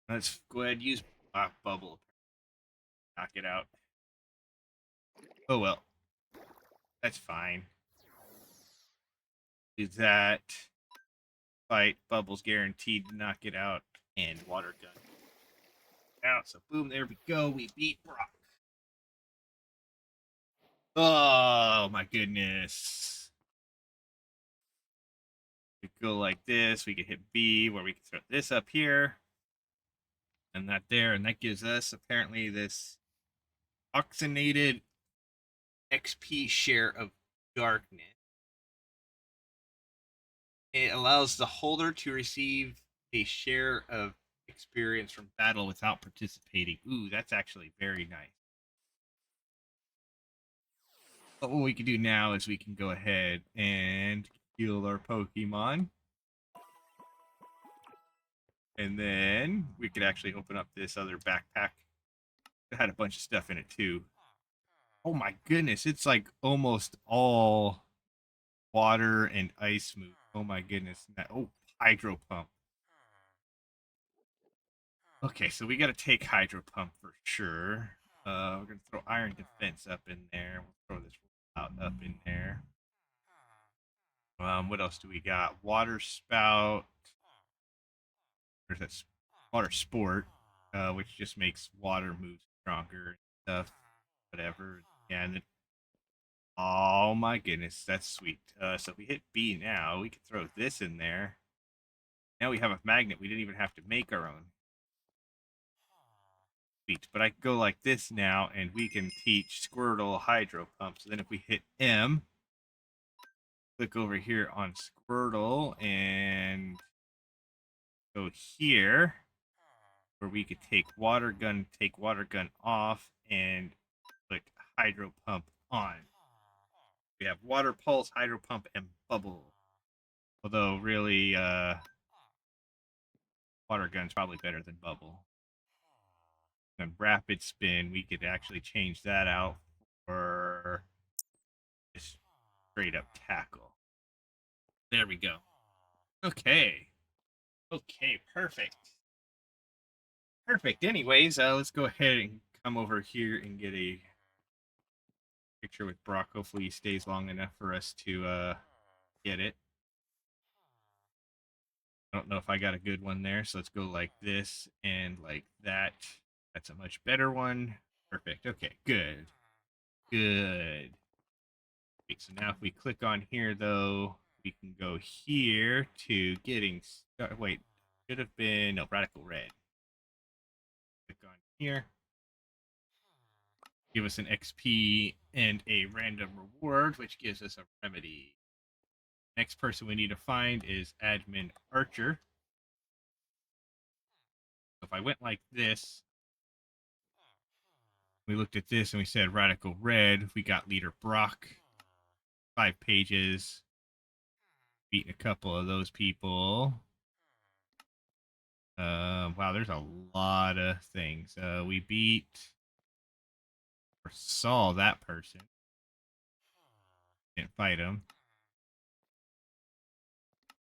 Let's go ahead and use Bubble. Knock it out. Oh well. That's fine. Do that. Fight. Bubble's guaranteed to knock it out. And Water Gun. Out. So boom, there we go. We beat Brock. Oh my goodness. We go like this. We can hit B, where we can throw this up here. And that there. And that gives us apparently this oxygenated XP share of darkness. It allows the holder to receive a share of experience from battle without participating. Ooh, that's actually very nice. But what we can do now is we can go ahead and heal our Pokemon. And then we could actually open up this other backpack. It had a bunch of stuff in it too. Oh my goodness, it's like almost all water and ice move. Oh my goodness. Oh, hydro pump. Okay, so we got to take hydro pump for sure. We're gonna throw iron defense up in there. We'll throw this out up in there. What else do we got? Water spout. There's that water sport, which just makes water move stronger and stuff. Whatever. Yeah, and then, oh my goodness, that's sweet. So if we hit B now, we can throw this in there. Now we have a magnet. We didn't even have to make our own. Sweet. But I can go like this now, and we can teach Squirtle hydro pump. So then if we hit M, click over here on Squirtle, and go here, where we could take water gun off, and click hydro pump on. We have water pulse, hydro pump, and bubble. Although really, water gun's probably better than bubble. And rapid spin, we could actually change that out for just straight up tackle. There we go. Okay. Okay, perfect. Perfect. Anyways, let's go ahead and come over here and get a picture with Brock. Hopefully he stays long enough for us to get it. I don't know if I got a good one there, so let's go like this and like that. That's a much better one. Perfect. Okay, good. Good. Okay, so now if we click on here, though, we can go here to getting started. Wait, should have been, no, radical red. Click on here. Give us an XP and a random reward, which gives us a remedy. Next person we need to find is Admin Archer. So if I went like this, we looked at this and we said radical red. We got leader Brock. 5 pages. Beating a couple of those people. Wow, there's a lot of things. We beat or saw that person. Didn't fight him.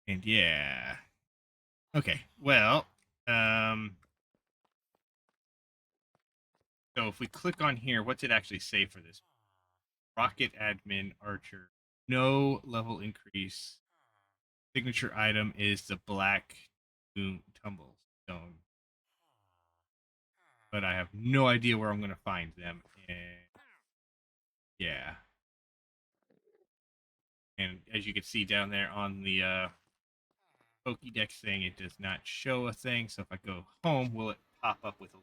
And yeah. Okay, well, so if we click on here, what's it actually say for this? Rocket Admin Archer. No level increase. Signature item is the black tumble stone. But I have no idea where I'm going to find them. And yeah. And as you can see down there on the Pokédex thing, it does not show a thing. So if I go home, will it pop up with a...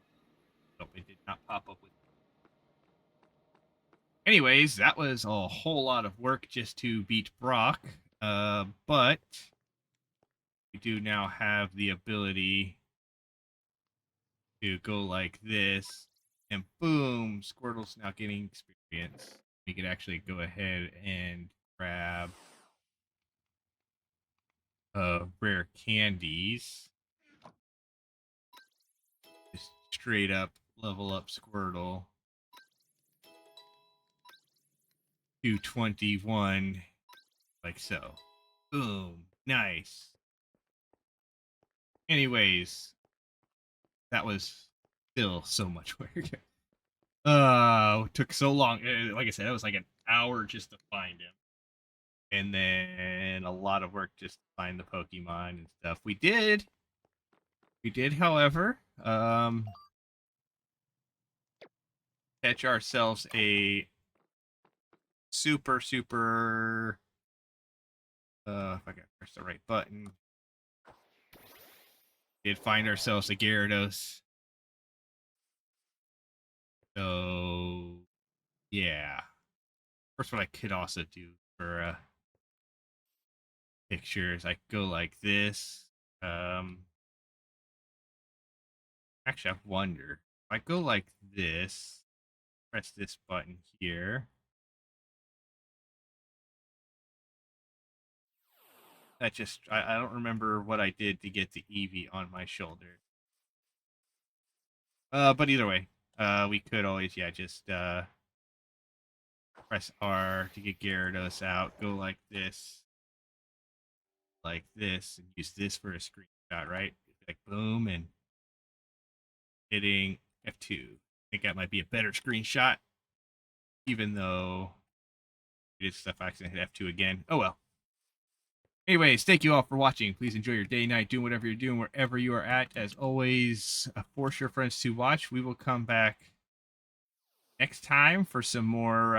Nope, it did not pop up with... Anyways, that was a whole lot of work just to beat Brock. But we do now have the ability to go like this, and boom, Squirtle's now getting experience. We could actually go ahead and grab rare candies. Just straight up level up Squirtle to 21, like so. Boom, nice. Anyways, that was still so much work. Took so long. Like I said, it was like an hour just to find him. And then a lot of work just to find the Pokemon and stuff. We did, however, catch ourselves a super, if I can press the right button, did find ourselves a Gyarados. So, yeah. First, what I could also do for pictures, I could go like this. Actually, I wonder. If I go like this, press this button here. That just I don't remember what I did to get the Eevee on my shoulder. But either way, we could always just press R to get Gyarados out. Go like this, and use this for a screenshot, right? Like boom and hitting F2. I think that might be a better screenshot, even though I did stuff accidentally hit F2 again. Oh well. Anyways, thank you all for watching. Please enjoy your day, night, doing whatever you're doing, wherever you are at. As always, force your friends to watch. We will come back next time for some more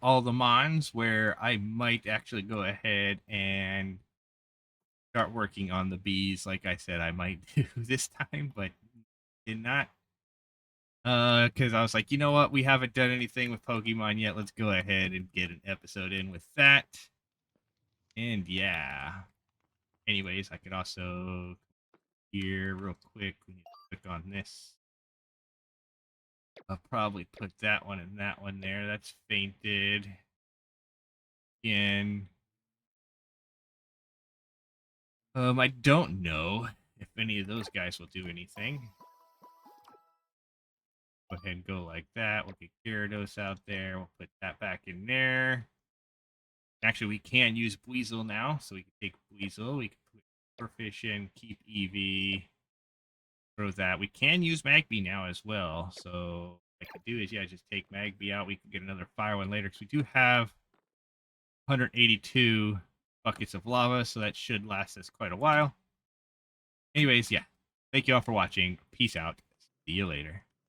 all the Mons, where I might actually go ahead and start working on the bees. Like I said, I might do this time, but did not. Because I was like, you know what? We haven't done anything with Pokemon yet. Let's go ahead and get an episode in with that. And yeah. Anyways, I could also here real quick. We need to click on this. I'll probably put that one and that one there. That's fainted. Again. I don't know if any of those guys will do anything. Go ahead and go like that. We'll get Gyarados out there. We'll put that back in there. Actually, we can use Weasel now, so we can take Weasel. We can put Corphish in, keep Eevee, throw that. We can use Magby now as well, so what I could do is, just take Magby out. We can get another fire one later, because we do have 182 buckets of lava, so that should last us quite a while. Anyways, thank you all for watching. Peace out. See you later.